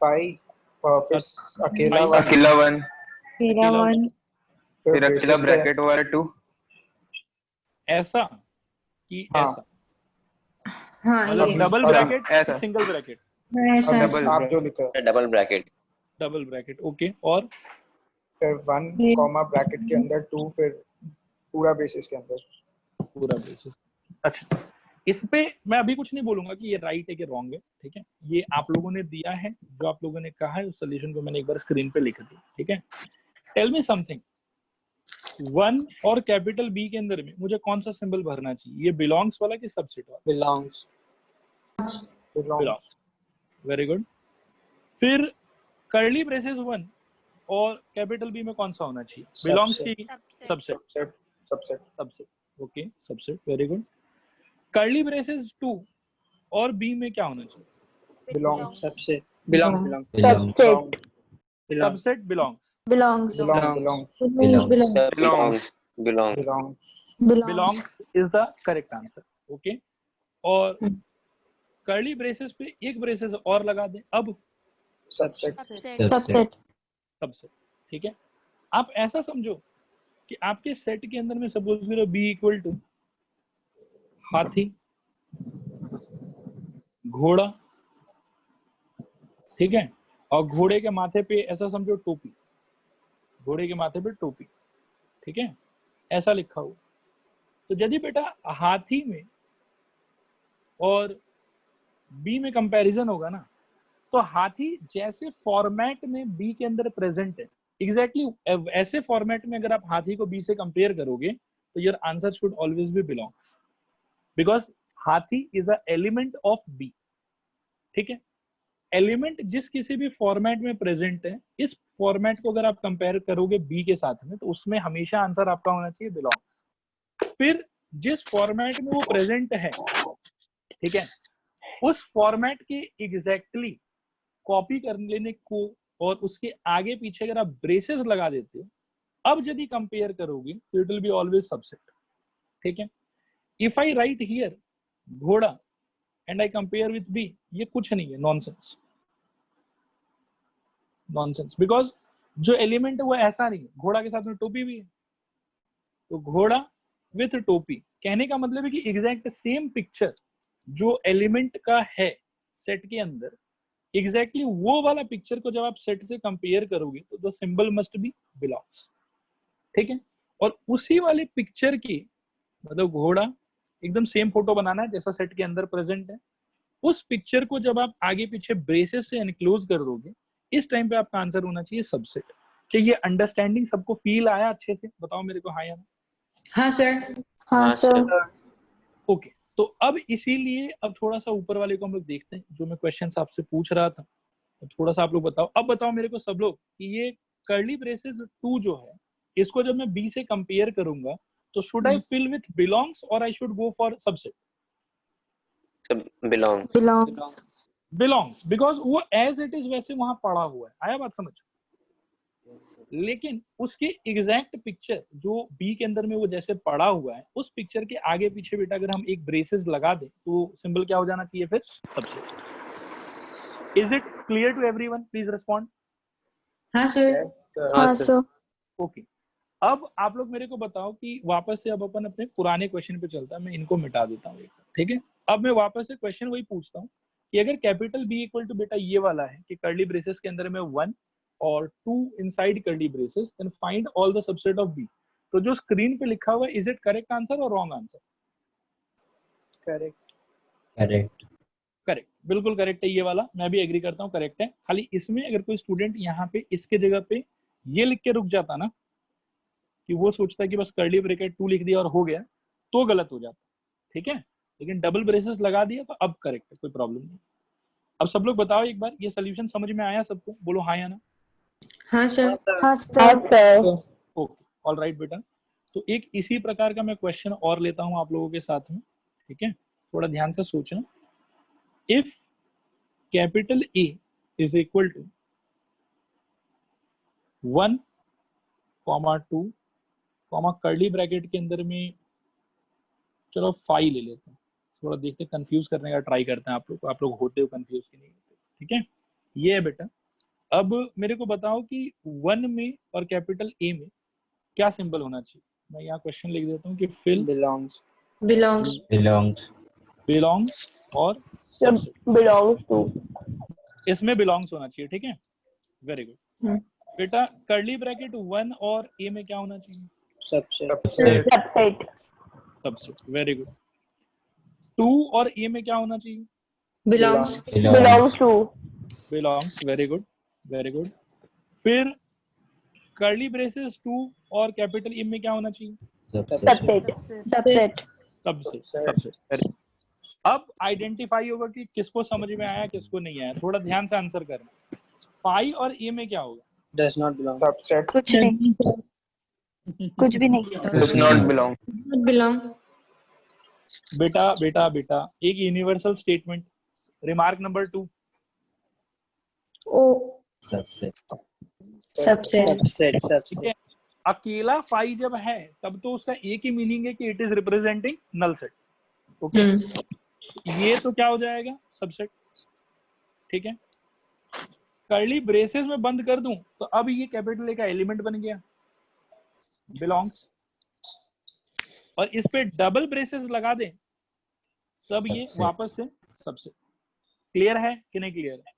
[SPEAKER 8] फिर अकेला 1,
[SPEAKER 5] अकेला 1,
[SPEAKER 9] अकेला 1,
[SPEAKER 5] फिर अकेला ब्रैकेट वाला 2,
[SPEAKER 1] ऐसा कि
[SPEAKER 8] हाँ।
[SPEAKER 1] ऐसा,
[SPEAKER 3] हाँ
[SPEAKER 1] मतलब
[SPEAKER 3] ये
[SPEAKER 1] डबल
[SPEAKER 2] और
[SPEAKER 1] ब्रैकेट
[SPEAKER 2] ऐसा।
[SPEAKER 1] Single bracket?
[SPEAKER 3] ऐसा है।
[SPEAKER 2] डबल
[SPEAKER 8] आप जो लिखा है
[SPEAKER 5] double bracket.
[SPEAKER 1] Double bracket, okay. और
[SPEAKER 8] फिर 1 कॉमा ब्रैकेट के अंदर 2 फिर पूरा ब्रेसेस के अंदर।
[SPEAKER 1] पूरा ब्रेसेस। अच्छा, इस पे मैं अभी कुछ नहीं बोलूंगा कि ये राइट है कि रॉन्ग है, ठीक है। ये आप लोगों ने दिया है, जो आप लोगों ने कहा है उस सोल्यूशन को मैंने एक बार स्क्रीन पे लिख दिया, ठीक है। टेल मी समथिंग, 1 और कैपिटल बी के अंदर में मुझे कौन सा सिंबल भरना चाहिए? ये बिलोंग्स वाला कि सबसेट वाला?
[SPEAKER 7] बिलोंग्स।
[SPEAKER 1] Belongs, very good. फिर कर्ली ब्रेसेस 1 और कैपिटल बी में कौन सा होना चाहिए? बिलोंग्स की subset?
[SPEAKER 8] Subset subset
[SPEAKER 1] subset, okay, subset, very good. Curly braces 2 और बी में क्या होना चाहिए?
[SPEAKER 8] बिलोंग
[SPEAKER 7] सबसे belong
[SPEAKER 6] belong,
[SPEAKER 4] subset
[SPEAKER 7] belong
[SPEAKER 1] subset belongs.
[SPEAKER 9] belongs
[SPEAKER 8] belong
[SPEAKER 7] belongs.
[SPEAKER 8] Belong
[SPEAKER 6] belongs,
[SPEAKER 5] belongs.
[SPEAKER 8] Belong
[SPEAKER 1] belongs is the correct answer, okay. और curly braces पे एक braces और लगा दें, अब
[SPEAKER 8] सबसेट
[SPEAKER 9] subset
[SPEAKER 1] सबसेट, ठीक है। आप ऐसा समझो कि आपके सेट के अंदर में सपोज करो बी इक्वल टू हाथी, घोड़ा, ठीक है, और घोड़े के माथे पे ऐसा समझो टोपी, घोड़े के माथे पे टोपी, ठीक है, ऐसा लिखा हुआ। तो यदि बेटा हाथी में और बी में कंपैरिजन होगा ना, तो हाथी जैसे फॉर्मेट में बी के अंदर प्रेजेंट है, एग्जैक्टली ऐसे फॉर्मेट में अगर आप हाथी को बी से कंपेयर करोगे तो your answer should always be belong, because हाथी is a element of B, ठीक है। एलिमेंट जिस किसी भी फॉर्मेट में प्रेजेंट है, इस फॉर्मेट को अगर आप कंपेयर करोगे बी के साथ में, तो उसमें हमेशा आंसर आपका होना चाहिए बिलोंग। फिर जिस फॉर्मेट में वो प्रेजेंट है, ठीक है, उस फॉर्मेट के एग्जैक्टली कॉपी कर लेने को और उसके आगे पीछे अगर आप ब्रेसेस लगा देते हो, अब यदि कंपेयर करोगे तो it will be always subset, ठीक है। इफ आई राइट हियर घोड़ा and I compare with B, ये कुछ नहीं है, नॉनसेंस, नॉनसेंस, बिकॉज जो एलिमेंट है वो ऐसा नहीं है। घोड़ा के साथ में टोपी भी है, तो घोड़ा विथ टोपी, कहने का मतलब है कि एग्जैक्ट सेम पिक्चर जो एलिमेंट का है सेट के अंदर, एग्जैक्टली वो वाला पिक्चर को जब आप सेट से कंपेयर करोगे तो the symbol must be belongs, ठीक है। और उसी वाले पिक्चर की, मतलब घोड़ा एकदम सेम फोटो बनाना है जैसा सेट के अंदर प्रेजेंट है, उस पिक्चर को जब आप आगे पीछे ब्रेसेस से एनक्लोज कर दोगे, इस टाइम पे आपका आंसर होना चाहिए सबसेट। क्या ये अंडरस्टैंडिंग सबको फील आया अच्छे से? बताओ मेरे को हाँ या ना।
[SPEAKER 3] हाँ सर।
[SPEAKER 9] हाँ sir
[SPEAKER 1] ओके, तो अब इसीलिए अब थोड़ा सा ऊपर वाले को हम लोग देखते हैं, जो मैं क्वेश्चन आपसे पूछ रहा था। तो थोड़ा सा आप लोग बताओ, अब बताओ मेरे को सब लोग कि ये कर्ली ब्रेसेस 2 जो है, इसको जब मैं बी से कंपेयर करूंगा तो should I fill with belongs और I should go for subset?
[SPEAKER 5] Belong.
[SPEAKER 9] belongs
[SPEAKER 1] belongs, because वो एज इट इज वैसे वहां पड़ा हुआ है। आया बात समझ? लेकिन उसके एग्जैक्ट पिक्चर जो बी के अंदर में वो जैसे पड़ा हुआ है, उस पिक्चर के आगे पीछे बेटा अगर हम एक ब्रेसेस लगा दें तो सिंबल क्या हो जाना चाहिए फिर? Subset. Is it clear to everyone? Please respond.
[SPEAKER 3] हाँ सर।
[SPEAKER 9] हाँ sir
[SPEAKER 1] ओके, अब आप लोग मेरे को बताओ कि वापस से अब अपन अपने पुराने क्वेश्चन पे चलता है। मैं इनको मिटा देता हूँ, ठीक है। अब मैं वापस से क्वेश्चन वही पूछता हूँ कि अगर कैपिटल बी इक्वल टू बेटा ये वाला है कि कर्ली ब्रेसेस के अंदर में 1 और 2 inside curly braces, then find all the subset of B. तो जो स्क्रीन पे लिखा हुआ है, इज इट करेक्ट आंसर और wrong answer?
[SPEAKER 8] Correct
[SPEAKER 6] correct,
[SPEAKER 1] correct, बिल्कुल करेक्ट है ये वाला, मैं भी एग्री करता हूँ, करेक्ट है। खाली इसमें अगर कोई स्टूडेंट यहाँ पे इसके जगह पे ये लिख के रुक जाता ना कि वो सोचता है कि बस कर्ली ब्रैकेट 2 लिख दिया और हो गया, तो गलत हो जाता, ठीक है। लेकिन डबल ब्रेसेस लगा दिया तो अब करेक्ट है, कोई प्रॉब्लम नहीं। अब सब लोग बताओ एक बार, ये सोल्यूशन समझ में आया सबको? बोलो हाँ या ना।
[SPEAKER 3] हाँ सर।
[SPEAKER 9] हाँ sir
[SPEAKER 1] ओके, ऑल राइट बेटा। तो एक इसी प्रकार का मैं क्वेश्चन और लेता हूं आप लोगों के साथ में, ठीक है। थोड़ा ध्यान से सोचना। If capital A is equal to 1, 2, curly bracket के अंदर में चलो 5 ले लेते हैं, थोड़ा देखते कंफ्यूज करने का ट्राई करते हैं आप लोग को, आप लोग होते हो कंफ्यूज कि नहीं होते, ठीक है। ये है बेटा। अब मेरे को बताओ कि 1 में और कैपिटल ए में क्या सिंबल होना चाहिए? मैं यहाँ क्वेश्चन लिख देता हूँ कि फिल
[SPEAKER 7] belongs
[SPEAKER 3] belongs
[SPEAKER 6] belongs
[SPEAKER 1] बिलोंग्स और
[SPEAKER 4] जब
[SPEAKER 1] सबसेट,
[SPEAKER 4] बिलोंग्स टू
[SPEAKER 1] इसमें बिलोंग्स होना चाहिए, ठीक है, वेरी गुड
[SPEAKER 3] हम्म।
[SPEAKER 1] बेटा। कर्ली ब्रैकेट 1 और ए में क्या होना चाहिए?
[SPEAKER 7] subset
[SPEAKER 6] subset
[SPEAKER 4] subset
[SPEAKER 1] subset, very good. 2 और ए में क्या होना चाहिए?
[SPEAKER 3] belongs
[SPEAKER 6] belongs
[SPEAKER 4] belongs two
[SPEAKER 1] belongs, very good very good. फिर कर्ली ब्रेसेस 2 और कैपिटल ए में क्या होना चाहिए?
[SPEAKER 6] subset
[SPEAKER 4] subset
[SPEAKER 9] subset
[SPEAKER 1] subset subset, very. अब आइडेंटिफाई होगा कि किसको समझ में आया किसको नहीं आया, थोड़ा ध्यान से आंसर करना। पाई और ए में क्या होगा?
[SPEAKER 7] does not belong
[SPEAKER 8] सबसेट
[SPEAKER 9] कुछ नहीं कुछ भी नहीं
[SPEAKER 2] does not belong
[SPEAKER 3] not belong
[SPEAKER 1] बेटा बेटा बेटा, एक यूनिवर्सल स्टेटमेंट, रिमार्क नंबर 2,
[SPEAKER 9] ओ
[SPEAKER 6] subset
[SPEAKER 3] subset
[SPEAKER 1] ठीक है। अकेला फाई जब है तब तो उसका एक ही मीनिंग है कि it is representing null set, okay. ये तो क्या हो जाएगा? सबसेट, ठीक है। कर्ली ब्रेसेस में बंद कर दूं तो अब ये कैपिटल ए का एलिमेंट बन गया, बिलोंग्स, और इस पे डबल ब्रेसेस लगा दें तब ये
[SPEAKER 6] सबसेट
[SPEAKER 1] वापस से सबसेट। क्लियर है कि नहीं क्लियर है?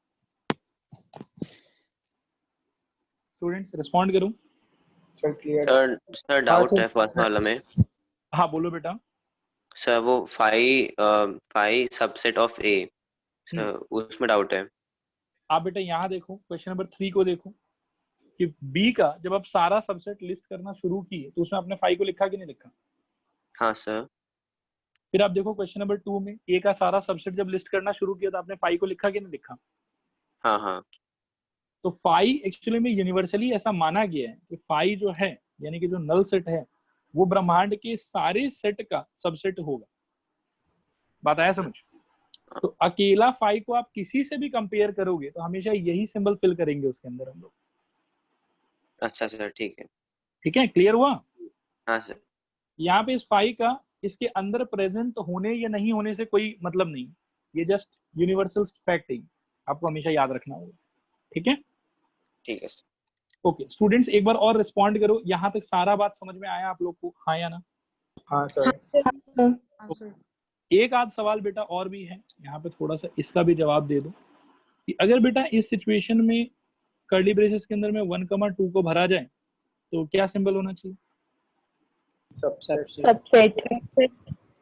[SPEAKER 1] स्टूडेंट्स रिस्पॉन्ड करूं?
[SPEAKER 8] सर क्लियर
[SPEAKER 5] सर डाउट है फर्स्ट वाला में।
[SPEAKER 1] हाँ बोलो बेटा।
[SPEAKER 5] सर वो five subset of A, sir उसमें डाउट है।
[SPEAKER 1] आप बेटा यहाँ देखो, क्वेश्चन नंबर 3 को देखो कि बी का जब आप सारा सबसेट लिस्ट करना शुरू किए तो उसमें आपने 5 को लिखा कि नहीं लिखा?
[SPEAKER 5] हाँ सर।
[SPEAKER 1] फिर आप देखो क्वेश्चन नंबर 2 में ए का सारा सबसेट जब लिस्ट करना शुरू किया तो आपने 5 को लिखा कि नहीं लिखा?
[SPEAKER 5] हाँ हाँ
[SPEAKER 1] तो 5 एक्चुअली में यूनिवर्सली ऐसा माना गया है कि 5 जो है यानी कि जो नल सेट है वो ब्रह्मांड के सारे सेट का सबसेट होगा। बात आया समझ? तो अकेला 5 को आप किसी से भी कंपेयर करोगे तो हमेशा यही सिंबल फिल करेंगे उसके अंदर हम लोग।
[SPEAKER 5] अच्छा सर ठीक है।
[SPEAKER 1] ठीक है, क्लियर हुआ?
[SPEAKER 5] हाँ सर।
[SPEAKER 1] यहाँ पे इस 5 का इसके अंदर प्रेजेंट होने या नहीं होने से कोई मतलब नहीं, ये जस्ट यूनिवर्सल फैक्ट है, आपको हमेशा याद रखना होगा। ठीक है,
[SPEAKER 5] ठीक है सर।
[SPEAKER 1] ओके स्टूडेंट्स, एक बार और रिस्पॉन्ड करो। यहाँ तक सारा बात समझ में आया आप लोग को, हाँ या ना?
[SPEAKER 8] हाँ सर
[SPEAKER 1] एक आध सवाल बेटा और भी है यहाँ पे, थोड़ा सा इसका भी जवाब दे दो कि अगर बेटा इस सिचुएशन में कर्ली ब्रेसेस के अंदर में 1,2 को भरा जाए तो क्या सिंबल होना चाहिए?
[SPEAKER 7] subset
[SPEAKER 4] subset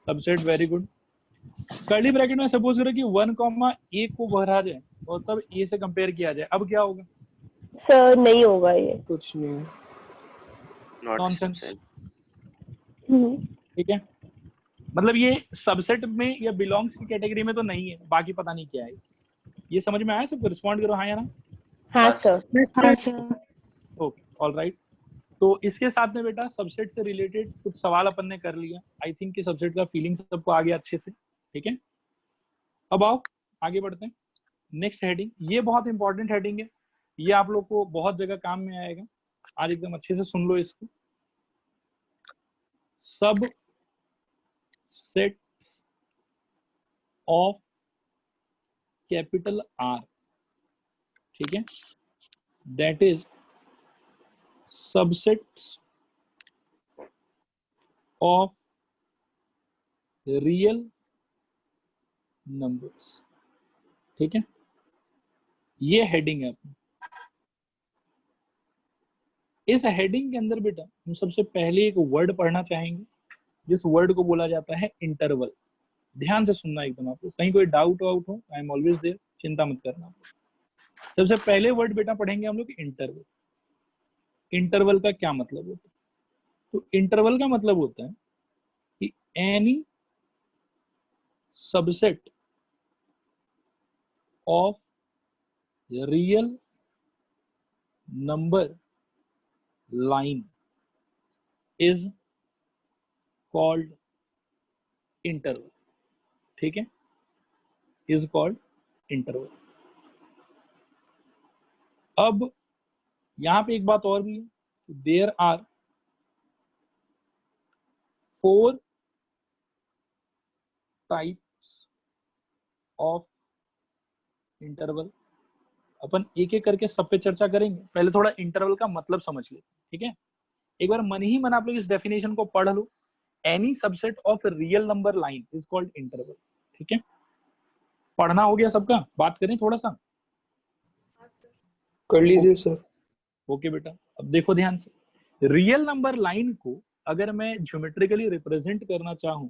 [SPEAKER 1] subset, very good. Curly bracket में सपोज करो कि 1,a को भरा जाए और तब ए से कंपेयर किया जाए, अब क्या होगा?
[SPEAKER 4] सर नहीं होगा ये
[SPEAKER 7] कुछ नहीं
[SPEAKER 5] नॉट
[SPEAKER 1] नॉनसेंस,
[SPEAKER 5] सबसेट।
[SPEAKER 1] ठीक है। मतलब ये सबसेट में या बिलोंग्स की कैटेगरी में तो नहीं है, बाकी पता नहीं क्या है। ये समझ में आया सबको? रिस्पॉन्ड करो हाँ या ना।
[SPEAKER 4] हाँ सर
[SPEAKER 9] हाँ सर
[SPEAKER 1] ओके ऑल राइट। तो इसके साथ में बेटा सबसेट से रिलेटेड कुछ सवाल अपन ने कर लिया। आई थिंक कि सबसेट का फीलिंग सबको आ गया अच्छे से, ठीक है। अब आओ आगे बढ़ते हैं। नेक्स्ट हेडिंग, ये बहुत इंपॉर्टेंट हेडिंग है, ये आप लोग को बहुत जगह काम में आएगा। आज एकदम अच्छे से सुन लो इसको। सब सेट्स ऑफ कैपिटल आर, ठीक है, that is subsets of real numbers, ठीक है। ये हेडिंग है अपनी। इस हेडिंग के अंदर बेटा हम सबसे पहले एक वर्ड पढ़ना चाहेंगे जिस वर्ड को बोला जाता है इंटरवल। ध्यान से सुनना एकदम, आपको कहीं कोई डाउट वाउट हो, आई एम ऑलवेज देयर, चिंता मत करना। सबसे पहले वर्ड बेटा पढ़ेंगे हम लोग इंटरवल। इंटरवल का क्या मतलब होता है? तो इंटरवल का मतलब होता है कि any subset of real number line is called interval, ठीक है, इज कॉल्ड इंटरवल। अब यहां पे एक बात और भी है, there are 4 types of interval. अपन एक एक करके सब पे चर्चा करेंगे, पहले थोड़ा इंटरवल का मतलब समझ ले, ठीक है। एक बार मन ही मन आप लोग इस डेफिनेशन को पढ़ लो, any subset of real number line is called interval. ठीक है, पढ़ना हो गया सबका? बात करें थोड़ा सा।
[SPEAKER 8] कर लीजिए सर।
[SPEAKER 1] ओके बेटा, अब देखो ध्यान से, रियल नंबर लाइन को अगर मैं ज्योमेट्रिकली रिप्रेजेंट करना चाहूं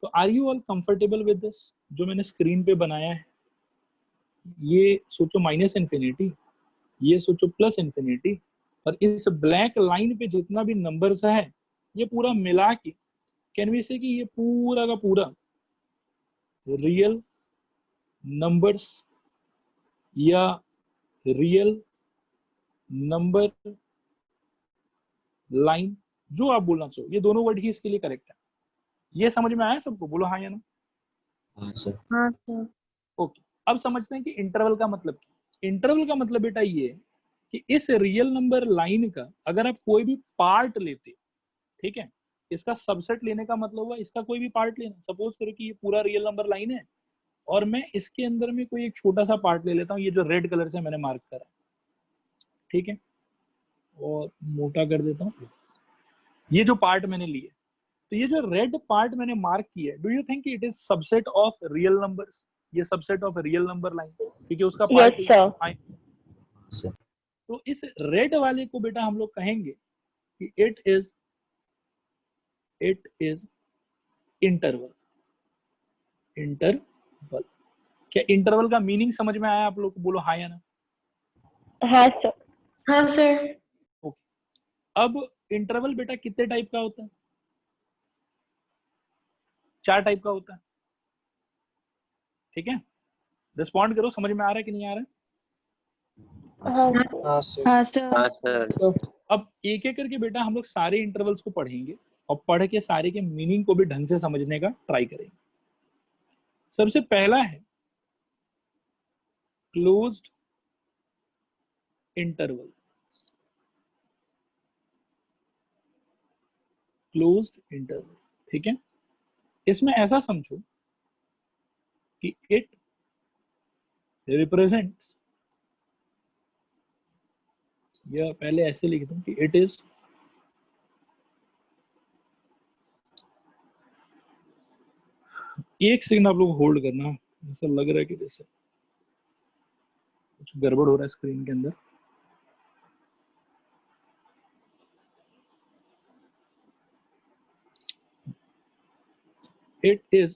[SPEAKER 1] तो are you all comfortable with this? जो मैंने स्क्रीन पे बनाया है, ये सोचो माइनस इन्फिनिटी, ये सोचो प्लस इन्फिनिटी, और इस ब्लैक लाइन पे जितना भी नंबर्स है ये पूरा मिला के कैन वी से कि ये पूरा का पूरा रियल नंबर्स या रियल नंबर लाइन, जो आप बोलना चाहो, ये दोनों वर्ड ही इसके लिए करेक्ट है। ये समझ में आया सबको? बोलो हाँ या ना।
[SPEAKER 6] हाँ सर।
[SPEAKER 3] हाँ सर।
[SPEAKER 1] ओके, अब समझते हैं कि इंटरवल का मतलब क्या। इंटरवल का मतलब बेटा ये है कि इस रियल नंबर लाइन का अगर आप कोई भी पार्ट लेते, ठीक है, इसका सबसेट लेने का मतलब हुआ इसका कोई भी पार्ट लेना। सपोज करो कि ये पूरा रियल नंबर लाइन है और मैं इसके अंदर में कोई एक छोटा सा पार्ट ले लेता हूँ, ये जो रेड कलर से मैंने मार्क करा, ठीक है, और मोटा कर देता हूँ, ये जो पार्ट मैंने लिए, तो ये जो रेड पार्ट मैंने मार्क किया है, do you think it is subset of real numbers? ये subset of real number line, क्योंकि उसका पार्ट
[SPEAKER 6] सर।
[SPEAKER 1] तो इस रेड वाले को बेटा हम लोग कहेंगे कि इट इज इंटरवल। इंटरवल, क्या इंटरवल का मीनिंग समझ में आया आप लोग को? बोलो हाँ या ना।
[SPEAKER 4] हाँ सर।
[SPEAKER 3] हाँ सर।
[SPEAKER 1] ओके, अब इंटरवल बेटा कितने टाइप का होता है? 4 टाइप का होता है। ठीक है, रिस्पॉन्ड करो, समझ में आ रहा है कि नहीं आ रहा है?
[SPEAKER 8] हाँ सर।
[SPEAKER 9] हाँ सर।
[SPEAKER 5] हाँ सर।
[SPEAKER 1] अब एक एक करके बेटा हम लोग सारे इंटरवल्स को पढ़ेंगे और पढ़ के सारे के मीनिंग को भी ढंग से समझने का ट्राई करेंगे। सबसे पहला है क्लोज्ड इंटरवल। क्लोज्ड इंटरवल, ठीक है, इसमें ऐसा समझो कि इट रिप्रेजेंट्स, या पहले ऐसे लिख दूं कि इट इज एक सेकंड आप लोग होल्ड करना, ऐसा लग रहा है कि जैसे कुछ गड़बड़ हो रहा है स्क्रीन के अंदर। इट इज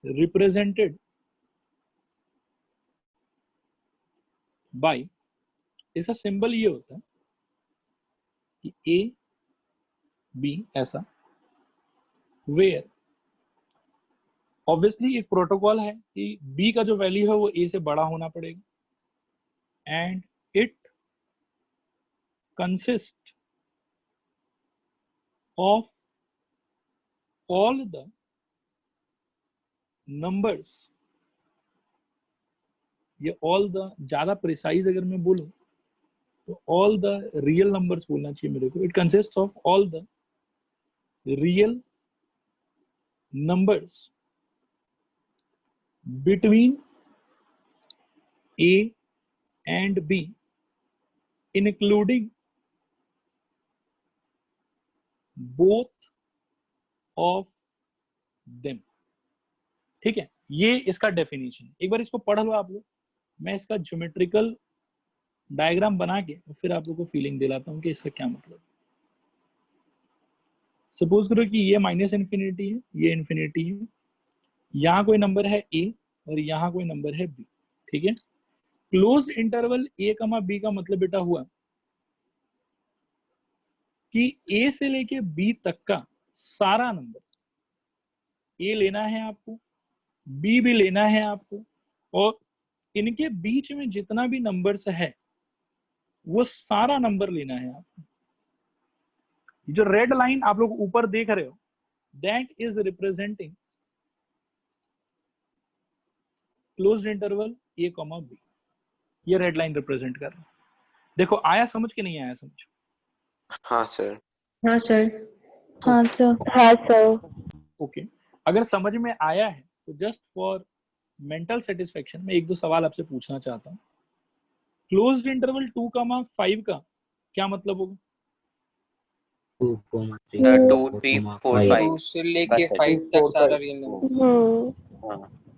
[SPEAKER 1] रिप्रेजेंटेड बाय, इसका सिंबल ये होता है कि ए बी ऐसा, वेयर ऑब्वियसली एक प्रोटोकॉल है कि बी का जो वैल्यू है वो ए से बड़ा होना पड़ेगा, and it consist of all the numbers, ये ऑल द ज्यादा प्रिसाइज अगर मैं बोलूं तो ऑल द रियल नंबर्स बोलना चाहिए मेरे को। It consist of all the real numbers between A and B, including both of them। ठीक है, ये इसका डेफिनेशन। एक बार इसको पढ़ लो आप लोग, मैं इसका ज्योमेट्रिकल डायग्राम बना के फिर आप लोग को फीलिंग दिलाता हूँ कि इसका क्या मतलब। सपोज करो कि ये माइनस इन्फिनिटी है, ये इन्फिनिटी है, यहाँ कोई नंबर है ए और यहाँ कोई नंबर है बी, ठीक है। क्लोज इंटरवल ए कमा बी का मतलब बेटा हुआ कि ए से लेके बी तक का सारा नंबर, ए लेना है आपको, बी भी लेना है आपको, और इनके बीच में जितना भी नंबर्स है वो सारा नंबर लेना है आपको। जो रेड लाइन आप लोग ऊपर देख रहे हो, that is representing closed interval A comma B, ये रेड लाइन रिप्रेजेंट कर रहा है। देखो आया समझ के नहीं आया समझ?
[SPEAKER 5] हाँ सर।
[SPEAKER 3] हाँ सर।
[SPEAKER 9] हाँ सर।
[SPEAKER 4] हाँ सर।
[SPEAKER 1] ओके, अगर समझ में आया है तो जस्ट फॉर मेंटल सेटिस्फेक्शन में 1-2 सवाल आपसे पूछना चाहता हूँ। क्लोज्ड इंटरवल 2,5 का क्या मतलब होगा?
[SPEAKER 6] 2, 3,
[SPEAKER 5] 2
[SPEAKER 6] 4,
[SPEAKER 5] 3 4
[SPEAKER 6] 5.
[SPEAKER 5] 5
[SPEAKER 7] 2 से लेके
[SPEAKER 5] बस
[SPEAKER 7] 5 तक
[SPEAKER 8] 4,
[SPEAKER 7] सारा
[SPEAKER 8] 5.
[SPEAKER 7] Real number.
[SPEAKER 5] हाँ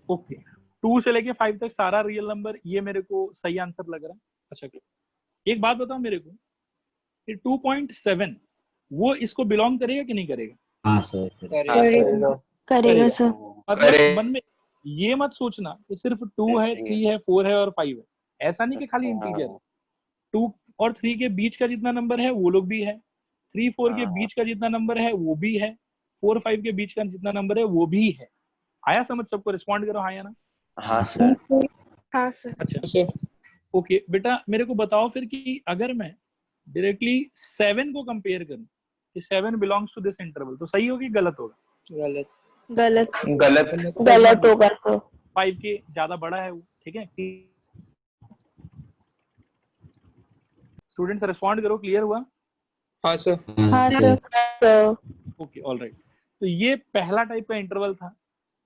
[SPEAKER 1] ओके 2 से लेके 5 तक सारा रियल नंबर, ये मेरे को सही आंसर लग रहा है। अच्छा एक बात बताओ मेरे को कि 2.7 वो इसको बिलोंग करेगा कि नहीं करेगा?
[SPEAKER 6] हाँ सर।
[SPEAKER 5] हाँ सर
[SPEAKER 8] करेगा.
[SPEAKER 9] करेगा सर।
[SPEAKER 1] मतलब मन में ये मत सोचना कि सिर्फ 2 है, 3 है, 4 है और 5 है, ऐसा नहीं कि खाली इंटीजर है। 2 और 3 के बीच का जितना नंबर है वो लोग भी है, 3 4 के बीच का जितना नंबर है वो भी है, 4 5 के बीच का जितना नंबर है वो भी है। आया समझ? सबको रिस्पॉन्ड करो हाँ या ना।
[SPEAKER 5] हाँ सर
[SPEAKER 9] हाँ सर।
[SPEAKER 1] अच्छा ओके बेटा मेरे को बताओ फिर कि अगर मैं डायरेक्टली 7 को कंपेयर करूं कि 7 बिलोंग्स टू दिस इंटरवल, तो सही होगी गलत होगा?
[SPEAKER 7] गलत।
[SPEAKER 9] गलत।
[SPEAKER 4] गलत होगा तो
[SPEAKER 1] 5 के ज्यादा बड़ा है वो, ठीक है। स्टूडेंट्स रिस्पॉन्ड करो, क्लियर हुआ?
[SPEAKER 7] हाँ सर।
[SPEAKER 9] हाँ सर।
[SPEAKER 4] तो
[SPEAKER 1] ओके ऑलराइट। तो ये पहला टाइप का इंटरवल था।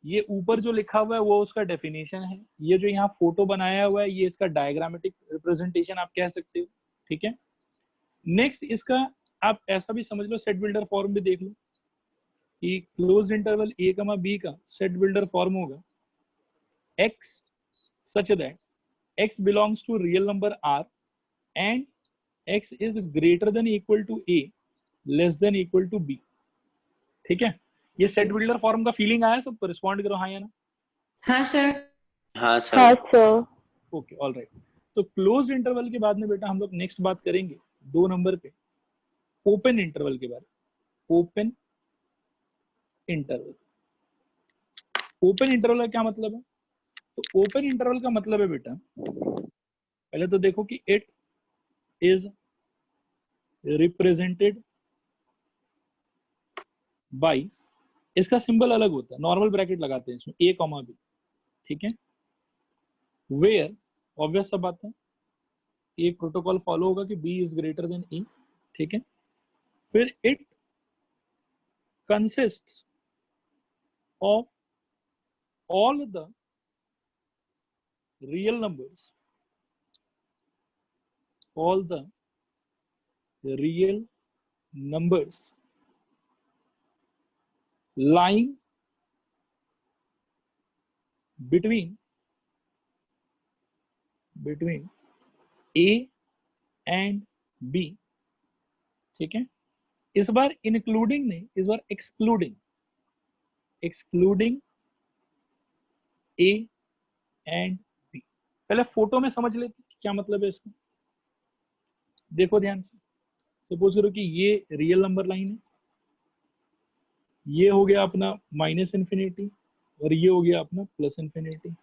[SPEAKER 1] ये ऊपर जो लिखा हुआ है वो उसका डेफिनेशन है, ये जो यहाँ फोटो बनाया हुआ है ये इसका डायग्रामेटिक रिप्रेजेंटेशन आप कह सकते हो, ठीक है। नेक्स्ट इसका आप ऐसा भी समझ लो, सेट बिल्डर फॉर्म भी देख लो कि क्लोज इंटरवल a, b का सेट बिल्डर फॉर्म होगा x such that x belongs to real number r and x is greater than equal to a less than equal to b, ठीक है। ये set builder form का feeling आया सबको? Respond करो हाँ या ना।
[SPEAKER 3] हाँ सर।
[SPEAKER 5] हाँ
[SPEAKER 4] हाँ
[SPEAKER 5] सर
[SPEAKER 4] सर।
[SPEAKER 1] Okay alright. तो क्लोज इंटरवल के बाद में बेटा हम लोग नेक्स्ट बात करेंगे 2 नंबर पे ओपन इंटरवल के बारे में। ओपन इंटरवल, ओपन इंटरवल का क्या मतलब है? तो ओपन इंटरवल का मतलब है बेटा, पहले तो देखो कि इट इज रिप्रेजेंटेड बाय, इसका सिंबल अलग होता है, नॉर्मल ब्रैकेट लगाते हैं इसमें a, b, ठीक है। वेयर ऑब्वियस सा बात है, एक प्रोटोकॉल फॉलो होगा कि b is greater than a, ठीक है। फिर it consists of all the real numbers, all the real numbers lying between a and b, ठीक है। इस बार इंक्लूडिंग नहीं, इस बार एक्सक्लूडिंग a and b। पहले फोटो में समझ लेते क्या मतलब है इसका। देखो ध्यान से, सपोज करो कि ये रियल नंबर लाइन है, ये हो गया अपना माइनस इन्फिनिटी और ये हो गया अपना प्लस इन्फिनिटी।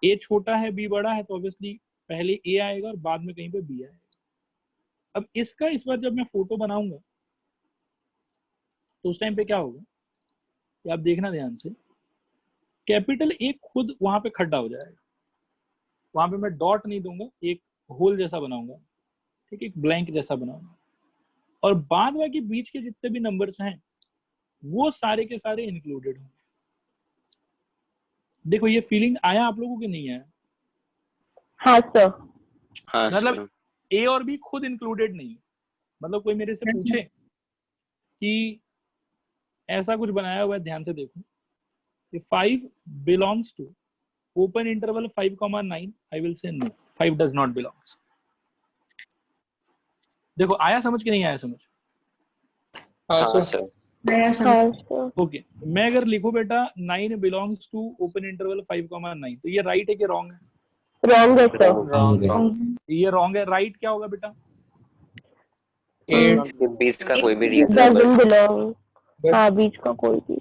[SPEAKER 1] ए छोटा है बी बड़ा है तो ऑब्वियसली पहले ए आएगा और बाद में कहीं पे बी आएगा। अब इसका इस बार जब मैं फोटो बनाऊंगा तो उस टाइम पे क्या होगा कि आप देखना ध्यान से, कैपिटल ए खुद वहां पे खड्डा हो जाएगा, वहां पे मैं डॉट नहीं दूंगा, एक होल जैसा बनाऊंगा, ठीक है, एक ब्लैंक जैसा बनाऊंगा, और बाद बाकी बीच के जितने भी नंबर्स हैं वो सारे के सारे इंक्लूडेड होंगे। देखो ये फीलिंग आया आप लोगों को कि नहीं आया?
[SPEAKER 4] हाँ सर।
[SPEAKER 5] हाँ
[SPEAKER 1] मतलब
[SPEAKER 5] सर
[SPEAKER 1] ए और बी खुद इंक्लूडेड नहीं है। मतलब कोई मेरे से पूछे कि ऐसा कुछ बनाया हुआ है, ध्यान से देखो कि 5 belongs to open interval 5,9, I will say no, 5 does not belongs. देखो आया समझ कि नहीं आया समझ?
[SPEAKER 7] हाँ
[SPEAKER 5] हाँ
[SPEAKER 7] सर।
[SPEAKER 3] नया
[SPEAKER 4] हाँ
[SPEAKER 3] समझ।
[SPEAKER 4] सर।
[SPEAKER 1] ओके मैं अगर लिखूं बेटा 9 बिलोंग्स टू ओपन इंटरवल 5,9, तो ये राइट है कि रॉन्ग है?
[SPEAKER 4] रॉन्ग है सर।
[SPEAKER 6] Wrong है.
[SPEAKER 1] ये रॉन्ग है। राइट क्या होगा बेटा?
[SPEAKER 7] 8
[SPEAKER 5] के बीच का कोई भी रियल
[SPEAKER 4] डजंट
[SPEAKER 5] नंबर
[SPEAKER 4] बिलोंग। हाँ बीच का कोई भी।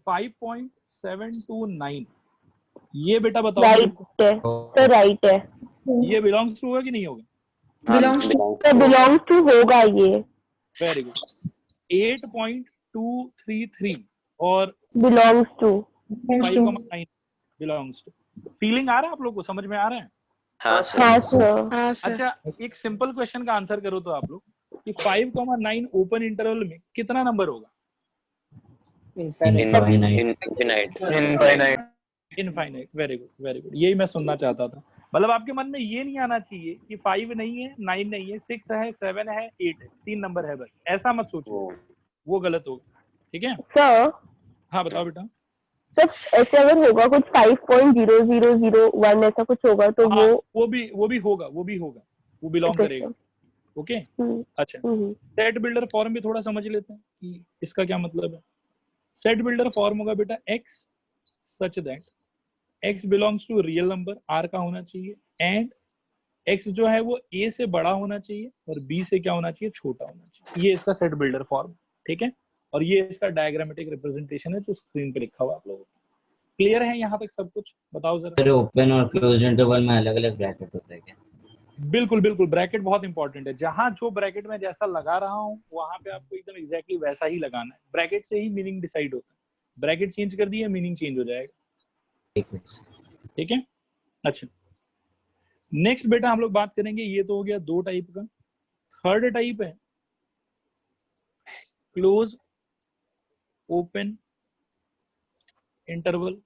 [SPEAKER 1] 5.729 ये बेटा बताओ मेरे
[SPEAKER 4] राइट
[SPEAKER 1] को,
[SPEAKER 4] है सर, राइट है।
[SPEAKER 1] ये बिलोंग्स टू होगा कि नहीं होगा?
[SPEAKER 3] Belongs to-
[SPEAKER 4] sir belongs to होगा ये।
[SPEAKER 1] Very good. 8.233 और
[SPEAKER 4] belongs to.
[SPEAKER 1] 5,9 belongs to. Feeling आ रहा है आप लोग को? समझ में आ रहा है?
[SPEAKER 5] हाँ सर
[SPEAKER 4] हाँ सर।
[SPEAKER 9] हाँ सर।
[SPEAKER 1] अच्छा एक सिंपल क्वेश्चन का आंसर करो तो आप लोग कि 5,9 ओपन इंटरवल में कितना नंबर होगा?
[SPEAKER 6] Infinite.
[SPEAKER 5] Infinite
[SPEAKER 2] infinite.
[SPEAKER 1] Infinite. Very good very good, यही मैं सुनना चाहता था। मतलब आपके मन में ये नहीं आना चाहिए कि 5 नहीं है, 9 नहीं है, 6 है, 7 है, 8 है, 3 नंबर है बस, ऐसा मत सोचो, वो गलत होगा। ठीक है
[SPEAKER 4] सर
[SPEAKER 1] हाँ बताओ बेटा।
[SPEAKER 4] सर ऐसे अगर होगा कुछ 5.0001 ऐसा कुछ होगा तो
[SPEAKER 1] हाँ
[SPEAKER 4] वो
[SPEAKER 1] वो भी होगा, वो बिलोंग
[SPEAKER 4] ओके
[SPEAKER 1] करेगा।
[SPEAKER 4] सर।
[SPEAKER 1] ओके अच्छा, सेट बिल्डर फॉर्म भी थोड़ा समझ लेते हैं कि इसका क्या मतलब है। सेट बिल्डर फॉर्म होगा बेटा x such that x belongs to real number r का होना चाहिए, एंड x जो है वो a से बड़ा होना चाहिए और b से क्या होना चाहिए, छोटा होना चाहिए। ये इसका सेट बिल्डर फॉर्म, ठीक है। और ये इसका डायग्रामेटिक रिप्रेजेंटेशन है जो स्क्रीन पे लिखा हुआ आप लोगों को। क्लियर है यहाँ तक सब कुछ? बताओ जरा।
[SPEAKER 6] सर ओपन और क्लोज इंटरवल में अलग अलग ब्रैकेट होता है क्या?
[SPEAKER 1] बिल्कुल बिल्कुल, ब्रैकेट बहुत इंपॉर्टेंट है। जहां जो ब्रैकेट में जैसा लगा रहा हूँ वहां पे आपको एकदम एग्जैक्टली वैसा ही लगाना है। ब्रैकेट से ही मीनिंग डिसाइड होता है, ब्रैकेट चेंज कर दिए मीनिंग चेंज हो जाएगा। ठीक है अच्छा, नेक्स्ट बेटा हम लोग बात करेंगे, ये तो हो गया 2 टाइप का। थर्ड टाइप है क्लोज ओपन इंटरवल।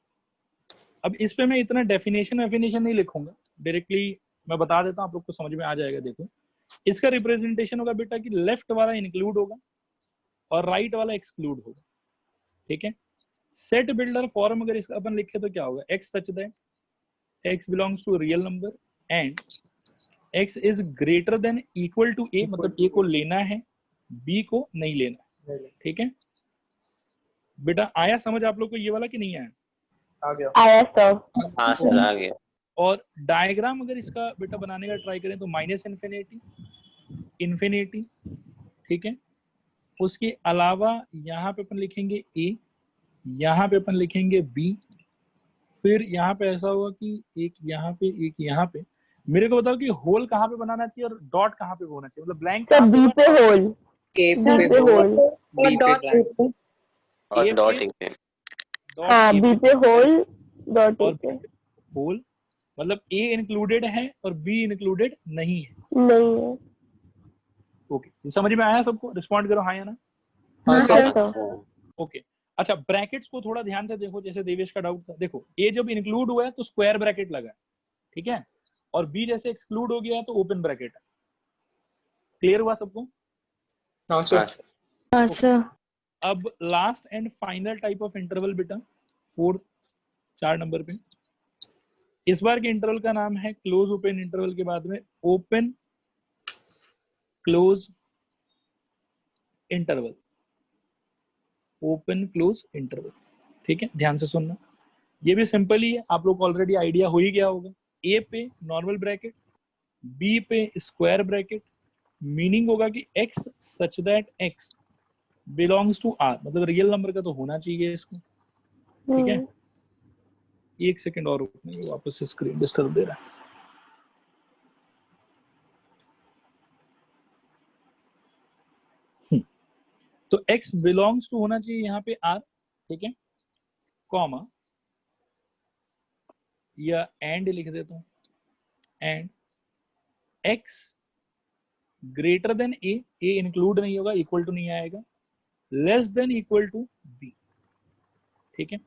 [SPEAKER 1] अब इस पे मैं इतना डेफिनेशन नहीं लिखूंगा, डायरेक्टली मैं बता देता हूं, आप लोग को समझ में आ जाएगा। देखो इसका रिप्रेजेंटेशन होगा बेटा कि लेफ्ट वाला इंक्लूड होगा और राइट वाला एक्सक्लूड होगा। ठीक है, सेट बिल्डर फॉर्म अगर इसका अपन लिखे तो क्या होगा, x such that x belongs to real number and x is greater than equal to a, मतलब a को लेना है, b को नहीं लेना है। ठीक है बेटा, आया समझ आप लोग को ये वाला कि नहीं आया?
[SPEAKER 8] आ गया।
[SPEAKER 4] आया सर।
[SPEAKER 5] हाँ सर आ गया।
[SPEAKER 1] और डायग्राम अगर इसका बेटा बनाने का ट्राई करें तो माइनस इन्फिनिटी, इन्फिनिटी, ठीक है। उसके अलावा यहाँ पे अपन लिखेंगे a, यहाँ पे अपन लिखेंगे b, फिर यहाँ पे ऐसा होगा कि एक यहाँ पे एक यहाँ पे। मेरे को बताओ कि होल कहाँ पे बनाना चाहिए और डॉट कहाँ पे होना चाहिए, मतलब ब्लैंक
[SPEAKER 4] सर बी पे होल,
[SPEAKER 7] ए
[SPEAKER 4] बी
[SPEAKER 7] पे
[SPEAKER 4] पे होल
[SPEAKER 7] बी पे ब्लैंक।
[SPEAKER 5] और
[SPEAKER 1] A
[SPEAKER 5] डॉट
[SPEAKER 1] पे
[SPEAKER 5] लिखते हैं।
[SPEAKER 4] हाँ, बी पे होल डॉट ए
[SPEAKER 1] और
[SPEAKER 4] पे
[SPEAKER 1] होल, मतलब A इंक्लूडेड है और B इंक्लूडेड नहीं है।
[SPEAKER 4] नहीं है।
[SPEAKER 1] ओके, ये समझ में आया सबको? रिस्पॉन्ड करो हाँ या ना।
[SPEAKER 7] हाँ
[SPEAKER 4] हाँ
[SPEAKER 7] सर।
[SPEAKER 4] सर।
[SPEAKER 1] ओके अच्छा, ब्रैकेट्स को थोड़ा ध्यान से देखो, जैसे देवेश का डाउट था। देखो A जब इंक्लूड हुआ है तो स्क्वायर ब्रैकेट लगा है, ठीक है, और B जैसे एक्सक्लूड हो गया है तो ओपन ब्रैकेट है। क्लियर हुआ सबको?
[SPEAKER 7] हाँ सर।
[SPEAKER 9] हाँ सर।
[SPEAKER 1] अब last and final type of interval बेटा 4 नंबर पे, इस बार के इंटरवल का नाम है क्लोज ओपन इंटरवल के बाद में open close interval, open close interval. ठीक है, ध्यान से सुनना, ये भी सिंपल ही है, आप लोग को ऑलरेडी आइडिया हो ही गया होगा। ए पे नॉर्मल ब्रैकेट, बी पे स्क्वायर ब्रैकेट, मीनिंग होगा कि x such that x belongs to r, मतलब रियल नंबर का तो होना चाहिए इसको। ठीक है, एक सेकंड और रुकना, ये वापस से स्क्रीन डिस्टर्ब दे रहा है। तो x बिलोंग्स टू होना चाहिए यहाँ पे r, ठीक है, कॉमा या एंड लिख देता हूँ, and x greater than a, a include नहीं होगा, इक्वल टू नहीं आएगा, less than equal to b। ठीक है,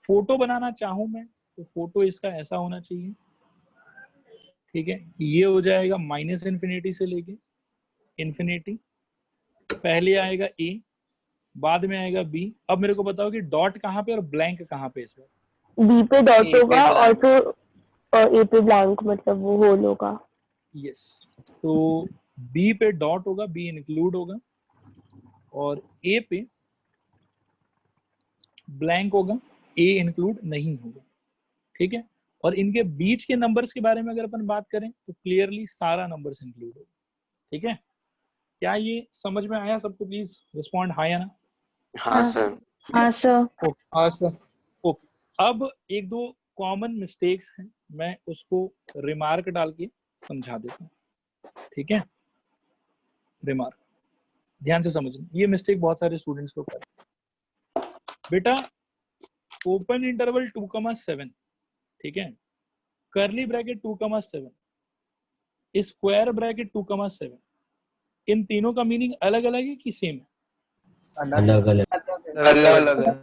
[SPEAKER 1] फोटो बनाना चाहूं मैं तो फोटो इसका ऐसा होना चाहिए। ठीक है, ये हो जाएगा माइनस इन्फिनिटी से लेके इन्फिनिटी, पहले आएगा a, बाद में आएगा b। अब मेरे को बताओ कि डॉट कहाँ पे और ब्लैंक कहाँ पे इसमें?
[SPEAKER 4] बी पे डॉट
[SPEAKER 7] ए पे
[SPEAKER 4] होगा और
[SPEAKER 7] blank।
[SPEAKER 4] फिर ए पे ब्लैंक, मतलब वो होल होगा।
[SPEAKER 1] यस, तो b पे डॉट होगा, b इंक्लूड होगा, और a पे ब्लैंक होगा, a इंक्लूड नहीं होगा। ठीक है, और इनके बीच के नंबर्स के बारे में अगर अपन बात करें तो क्लियरली सारा नंबर्स इंक्लूड होगा। ठीक है, क्या ये समझ में आया सबको? प्लीज रिस्पॉन्ड हाँ या ना।
[SPEAKER 5] हाँ सर।
[SPEAKER 9] हाँ सर।
[SPEAKER 7] हाँ सर।
[SPEAKER 1] ओके, अब एक दो कॉमन मिस्टेक्स हैं, मैं उसको रिमार्क डाल के समझा देता हूँ। ठीक है, रिमार्क ध्यान से समझना, ये मिस्टेक बहुत सारे स्टूडेंट्स को करते हैं। बेटा ओपन इंटरवल 2,7, ठीक है, करली ब्रैकेट 2,7, स्क्वायर ब्रैकेट 2,7, इन तीनों का मीनिंग अलग अलग है कि सेम है?
[SPEAKER 6] अलग अलग।
[SPEAKER 2] अलग अलग है।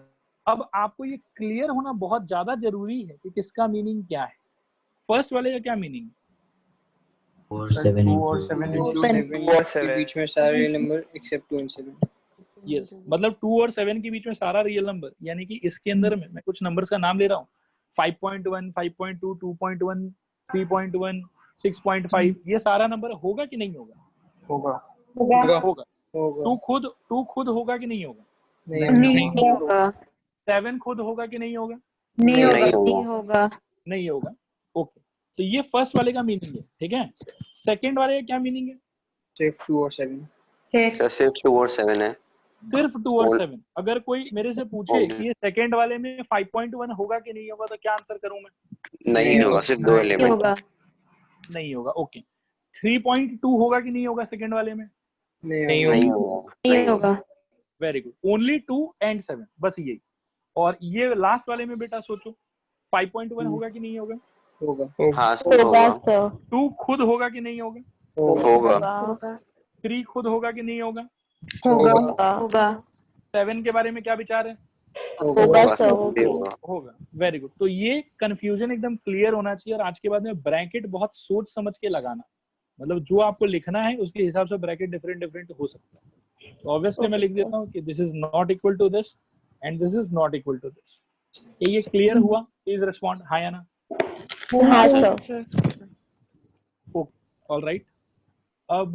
[SPEAKER 1] अब आपको ये क्लियर होना बहुत ज्यादा जरूरी है कि किसका मीनिंग क्या है। फर्स्ट वाले का क्या मीनिंग?
[SPEAKER 6] 4 7
[SPEAKER 8] 2 और
[SPEAKER 6] into
[SPEAKER 8] 7
[SPEAKER 9] 2
[SPEAKER 8] into
[SPEAKER 7] 7
[SPEAKER 2] 2 और
[SPEAKER 7] के
[SPEAKER 2] 7
[SPEAKER 7] बीच में सारे real number except 2 and 7.
[SPEAKER 1] Yes, मतलब 2 और 7 के बीच में सारा रियल नंबर, यानी कि इसके अंदर में मैं कुछ नंबर्स का नाम ले रहा हूँ, 5.1, 5.2, 2.1, 3.1, 6.5, ये सारा नंबर होगा कि नहीं होगा?
[SPEAKER 8] होगा।
[SPEAKER 7] होगा.
[SPEAKER 1] होगा।
[SPEAKER 7] होगा.
[SPEAKER 1] टू खुद होगा कि नहीं होगा?
[SPEAKER 7] नहीं.
[SPEAKER 9] नहीं होगा
[SPEAKER 1] 7 खुद होगा कि नहीं होगा?
[SPEAKER 3] नहीं होगा
[SPEAKER 9] नहीं होगा
[SPEAKER 1] नहीं होगा। ओके, तो ये फर्स्ट वाले का मीनिंग है, ठीक है। सेकंड वाले का क्या मीनिंग है?
[SPEAKER 7] सिर्फ 2 और 7.
[SPEAKER 5] सर सिर्फ 2 और 7 है।
[SPEAKER 1] सिर्फ 2 और
[SPEAKER 5] और-
[SPEAKER 1] 7। अगर कोई मेरे से पूछे कि ये सेकंड वाले में 5.1 होगा कि नहीं होगा, तो क्या आंसर करूं मैं?
[SPEAKER 5] नहीं होगा, सिर्फ 2
[SPEAKER 9] नहीं
[SPEAKER 5] एलिमेंट।
[SPEAKER 9] होगा
[SPEAKER 1] नहीं होगा। ओके, 3.2 होगा कि नहीं होगा सेकंड वाले में?
[SPEAKER 7] नहीं
[SPEAKER 5] नहीं
[SPEAKER 7] होगा.
[SPEAKER 5] होगा।
[SPEAKER 9] नहीं होगा
[SPEAKER 1] वेरी गुड, ओनली 2 and 7, बस यही। और ये लास्ट वाले में बेटा सोचो, 5.1 होगा कि नहीं होगा?
[SPEAKER 7] होगा.
[SPEAKER 5] हाँ सर
[SPEAKER 4] होगा
[SPEAKER 5] होगा।
[SPEAKER 4] सर
[SPEAKER 1] 2 खुद होगा कि नहीं होगा?
[SPEAKER 5] होगा।
[SPEAKER 1] 3 खुद होगा कि नहीं होगा?
[SPEAKER 7] होगा.
[SPEAKER 9] होगा
[SPEAKER 1] 7 के बारे में क्या विचार है?
[SPEAKER 4] होगा सर
[SPEAKER 5] भी होगा।
[SPEAKER 1] होगा। Very good. तो ये कंफ्यूजन एकदम क्लियर होना चाहिए। और आज के बाद में ब्रैकेट बहुत सोच समझ के लगाना, मतलब जो आपको लिखना है उसके हिसाब से ब्रैकेट डिफरेंट डिफरेंट हो सकता है। तो ऑब्वियसली मैं लिख देता हूँ कि this is not equal to this and this is not equal to this. ये क्लियर हुआ? प्लीज रिस्पॉन्ड हाँ या ना।
[SPEAKER 4] हाँ सर
[SPEAKER 1] ऑल राइट, अब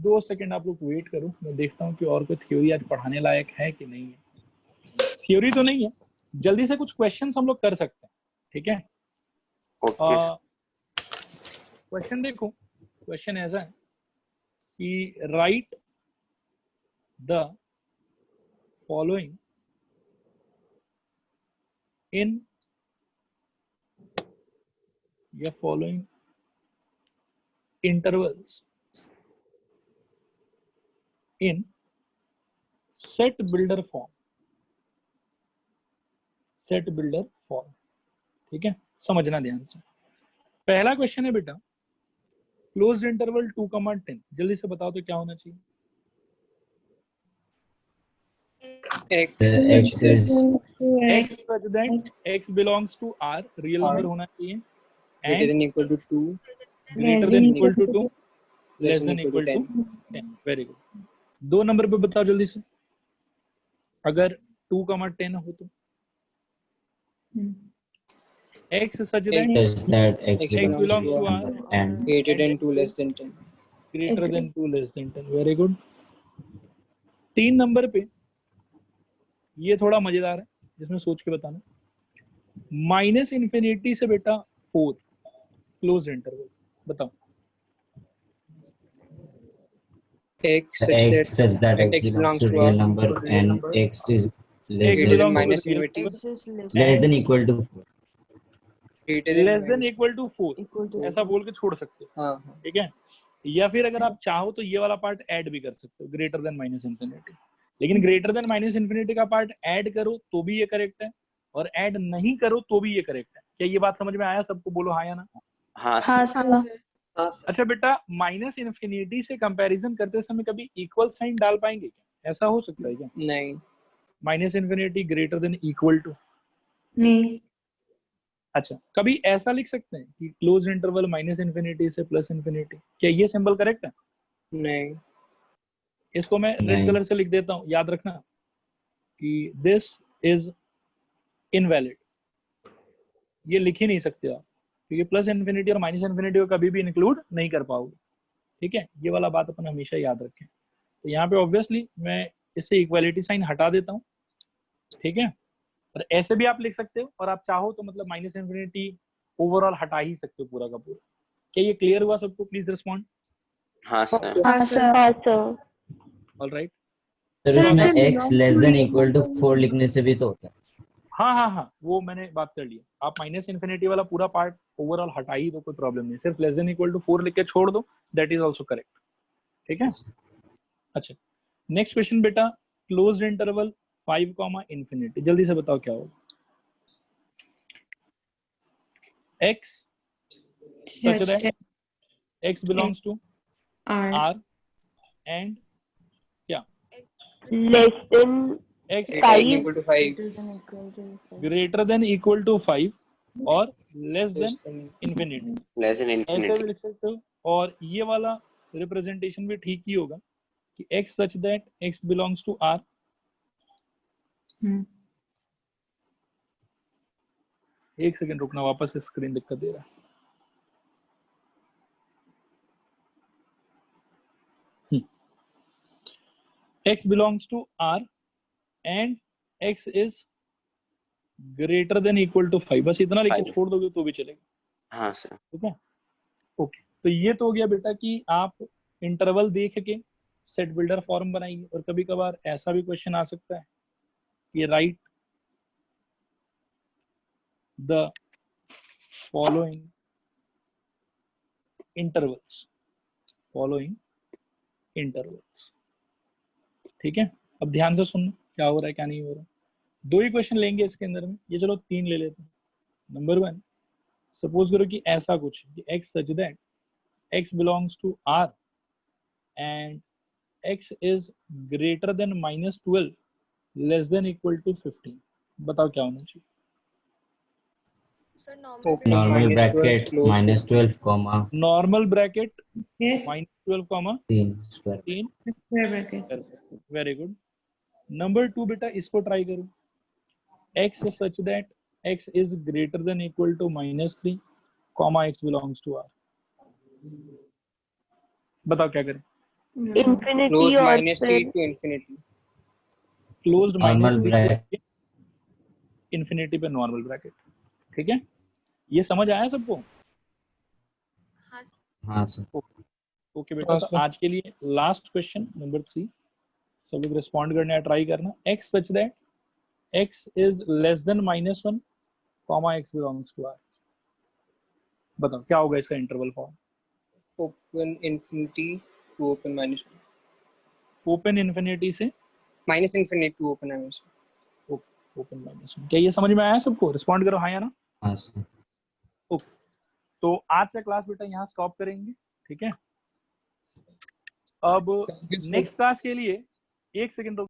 [SPEAKER 1] 2 सेकंड आप लोग वेट करो, मैं देखता हूँ कि और कोई थ्योरी आज पढ़ाने लायक है कि नहीं है। थ्योरी तो नहीं है, जल्दी से कुछ क्वेश्चंस हम लोग कर सकते हैं, ठीक है।
[SPEAKER 5] ओके।
[SPEAKER 1] क्वेश्चन देखो, क्वेश्चन ऐसा है कि राइट द फॉलोइंग इन या फॉलोइंग इंटरवल्स इन set builder form. Set builder form, ठीक है, समझना ध्यान से। पहला क्वेश्चन है बेटा, क्लोज्ड इंटरवल 2, 10, जल्दी से बताओ तो क्या होना चाहिए?
[SPEAKER 7] X
[SPEAKER 6] x is
[SPEAKER 1] x such that x belongs to R, real number होना चाहिए,
[SPEAKER 7] greater
[SPEAKER 1] and
[SPEAKER 7] than equal to 2,
[SPEAKER 1] greater than equal to 2,
[SPEAKER 7] less
[SPEAKER 1] less
[SPEAKER 7] than
[SPEAKER 1] than
[SPEAKER 7] equal
[SPEAKER 1] equal
[SPEAKER 7] to
[SPEAKER 1] to 10। Very good. 2 number पे बताओ जल्दी से, अगर 2, 10 हो तो x such that
[SPEAKER 6] such that x
[SPEAKER 7] X
[SPEAKER 1] x
[SPEAKER 6] belongs
[SPEAKER 1] belongs
[SPEAKER 6] to
[SPEAKER 1] to
[SPEAKER 6] a
[SPEAKER 1] R
[SPEAKER 6] number and
[SPEAKER 7] greater
[SPEAKER 1] and
[SPEAKER 7] than
[SPEAKER 1] x
[SPEAKER 7] 2
[SPEAKER 1] is
[SPEAKER 7] less than 10.
[SPEAKER 1] greater than 2 less than 10। Very good. 3 number पे ये थोड़ा मजेदार है, जिसमें सोच के बताना। माइनस इन्फिनिटी से बेटा 4, क्लोज इंटरवल, बताओ।
[SPEAKER 7] X
[SPEAKER 6] x such that x
[SPEAKER 7] X
[SPEAKER 6] belongs to
[SPEAKER 7] R
[SPEAKER 6] real number and x is less
[SPEAKER 1] x
[SPEAKER 7] greater than
[SPEAKER 1] belongs to
[SPEAKER 7] minus
[SPEAKER 1] real
[SPEAKER 7] infinity,
[SPEAKER 1] number
[SPEAKER 6] less than equal to 4
[SPEAKER 7] greater than
[SPEAKER 1] less than
[SPEAKER 7] minus.
[SPEAKER 1] Equal to 4, ऐसा बोल के छोड़ सकते हो,
[SPEAKER 7] हाँ.
[SPEAKER 1] ठीक है। या फिर अगर आप चाहो तो ये वाला पार्ट ऐड भी कर सकते हो, ग्रेटर देन माइनस इन्फिनिटी। लेकिन ग्रेटर देन माइनस इन्फिनिटी का पार्ट ऐड करो तो भी ये करेक्ट है, और ऐड नहीं करो तो भी ये करेक्ट है। क्या ये बात समझ में आया सबको? बोलो हाँ या ना।
[SPEAKER 5] हाँ
[SPEAKER 9] हाँ
[SPEAKER 5] सर।
[SPEAKER 9] सर
[SPEAKER 1] अच्छा बेटा, माइनस इन्फिनिटी से कंपैरिजन करते समय कभी इक्वल साइन डाल पाएंगे क्या? ऐसा हो सकता है क्या?
[SPEAKER 7] नहीं.
[SPEAKER 1] Minus infinity greater than equal to.
[SPEAKER 3] नहीं
[SPEAKER 1] अच्छा, कभी ऐसा लिख सकते हैं कि क्लोज इंटरवल माइनस इन्फिनिटी से प्लस इन्फिनिटी, क्या ये सिंबल करेक्ट है?
[SPEAKER 7] नहीं.
[SPEAKER 1] इसको मैं रेड
[SPEAKER 6] नहीं।
[SPEAKER 1] कलर से लिख देता हूँ, याद रखना कि दिस इज इनवैलिड। ये लिख ही नहीं सकते आप, क्योंकि प्लस इन्फिनिटी और माइनस इन्फिनिटी को कभी भी इंक्लूड नहीं कर पाओगे, ठीक है। ये वाला बात अपन हमेशा याद रखें। तो यहाँ पे ऑब्वियसली मैं इससे इक्वालिटी साइन हटा देता हूँ, ठीक है। और ऐसे भी आप लिख सकते हो, और आप चाहो तो मतलब माइनस इन्फिनिटी ओवरऑल हटा ही सकते हो पूरा का पूरा। क्या ये क्लियर हुआ सबको? Please respond.
[SPEAKER 5] हाँ सर।
[SPEAKER 9] हाँ सर
[SPEAKER 4] हाँ सर
[SPEAKER 1] ऑल राइट।
[SPEAKER 6] सर उसमें x less than equal to 4 लिखने से भी तो होता है।
[SPEAKER 1] हाँ, वो मैंने बात कर ली। आप माइनस इन्फिनिटी वाला पूरा पार्ट ओवरऑल हटा ही दो, कोई प्रॉब्लम नहीं। सिर्फ लेस देन इक्वल टू 4 लिख के छोड़ दो, दैट इज आल्सो करेक्ट, ठीक है। अच्छा, नेक्स्ट क्वेश्चन बेटा, क्लोज्ड इंटरवल 5, इन्फिनिटी, जल्दी से बताओ क्या होगा। x such that x belongs to R and क्या?
[SPEAKER 4] Less than
[SPEAKER 1] x
[SPEAKER 7] Greater than equal to 5.
[SPEAKER 1] greater than equal to 5 और less than
[SPEAKER 7] Less than
[SPEAKER 1] infinity,
[SPEAKER 5] less than
[SPEAKER 1] ऐसे भी
[SPEAKER 5] इंफिनिटी।
[SPEAKER 1] लिख सकते हो। और ये वाला रिप्रेजेंटेशन भी ठीक ही होगा कि x such that x belongs to r। एक सेकंड रुकना, वापस से स्क्रीन दिक्कत दे रहा है। x belongs to r and x is greater than equal to 5, बस इतना लिख के
[SPEAKER 5] 5
[SPEAKER 1] छोड़ दोगे तो भी चलेगा।
[SPEAKER 5] हाँ सर।
[SPEAKER 1] ठीक है, ओके। तो ये तो हो गया बेटा कि आप इंटरवल देख के सेट बिल्डर फॉर्म बनाइए। और कभी कभार ऐसा भी क्वेश्चन आ सकता है कि right the following intervals, following intervals. ठीक है, अब ध्यान से सुनना क्या हो रहा है क्या नहीं हो रहा है। 2 ही क्वेश्चन लेंगे इसके अंदर में, ये चलो 3 ले लेते हैं। नंबर 1, सपोज करो कि ऐसा कुछ कि x such that x belongs to r and x is greater than -12 less than equal to 15। बताओ क्या होना चाहिए?
[SPEAKER 7] open
[SPEAKER 6] normal
[SPEAKER 7] -12
[SPEAKER 6] bracket
[SPEAKER 7] close
[SPEAKER 6] -12 comma
[SPEAKER 1] normal bracket
[SPEAKER 3] Yes.
[SPEAKER 1] -12 comma
[SPEAKER 6] 3 square
[SPEAKER 1] 3।
[SPEAKER 3] Square bracket.
[SPEAKER 1] Very good. Number 2 बेटा इसको try करो, x such that x is greater than equal to -3 comma x belongs to r। बताओ क्या करें?
[SPEAKER 4] इंफिनिटी
[SPEAKER 7] closed
[SPEAKER 4] और
[SPEAKER 7] -3
[SPEAKER 4] फिर
[SPEAKER 7] to infinity.
[SPEAKER 1] Closed
[SPEAKER 6] normal
[SPEAKER 1] -3
[SPEAKER 6] bracket.
[SPEAKER 1] Infinity पे normal bracket. ठीक है, ये समझ आया सबको?
[SPEAKER 6] हाँ सर।
[SPEAKER 1] ओके बेटा, तो आज के लिए लास्ट क्वेश्चन नंबर 3, सब लोग रिस्पॉन्ड करने का ट्राई करना। x such that x is less than -1 comma x belongs to r। बताओ क्या होगा इसका interval form?
[SPEAKER 7] Open infinity to open -1.
[SPEAKER 1] Open infinity से
[SPEAKER 7] -infinity to open -1.
[SPEAKER 1] ओपन -1। क्या ये समझ में आया सबको? रिस्पॉन्ड करो हाँ या ना।
[SPEAKER 6] हाँ सर।
[SPEAKER 1] ओके, तो आज का क्लास बेटा यहाँ स्टॉप करेंगे। ठीक है, अब नेक्स्ट क्लास के लिए 1 सेकंड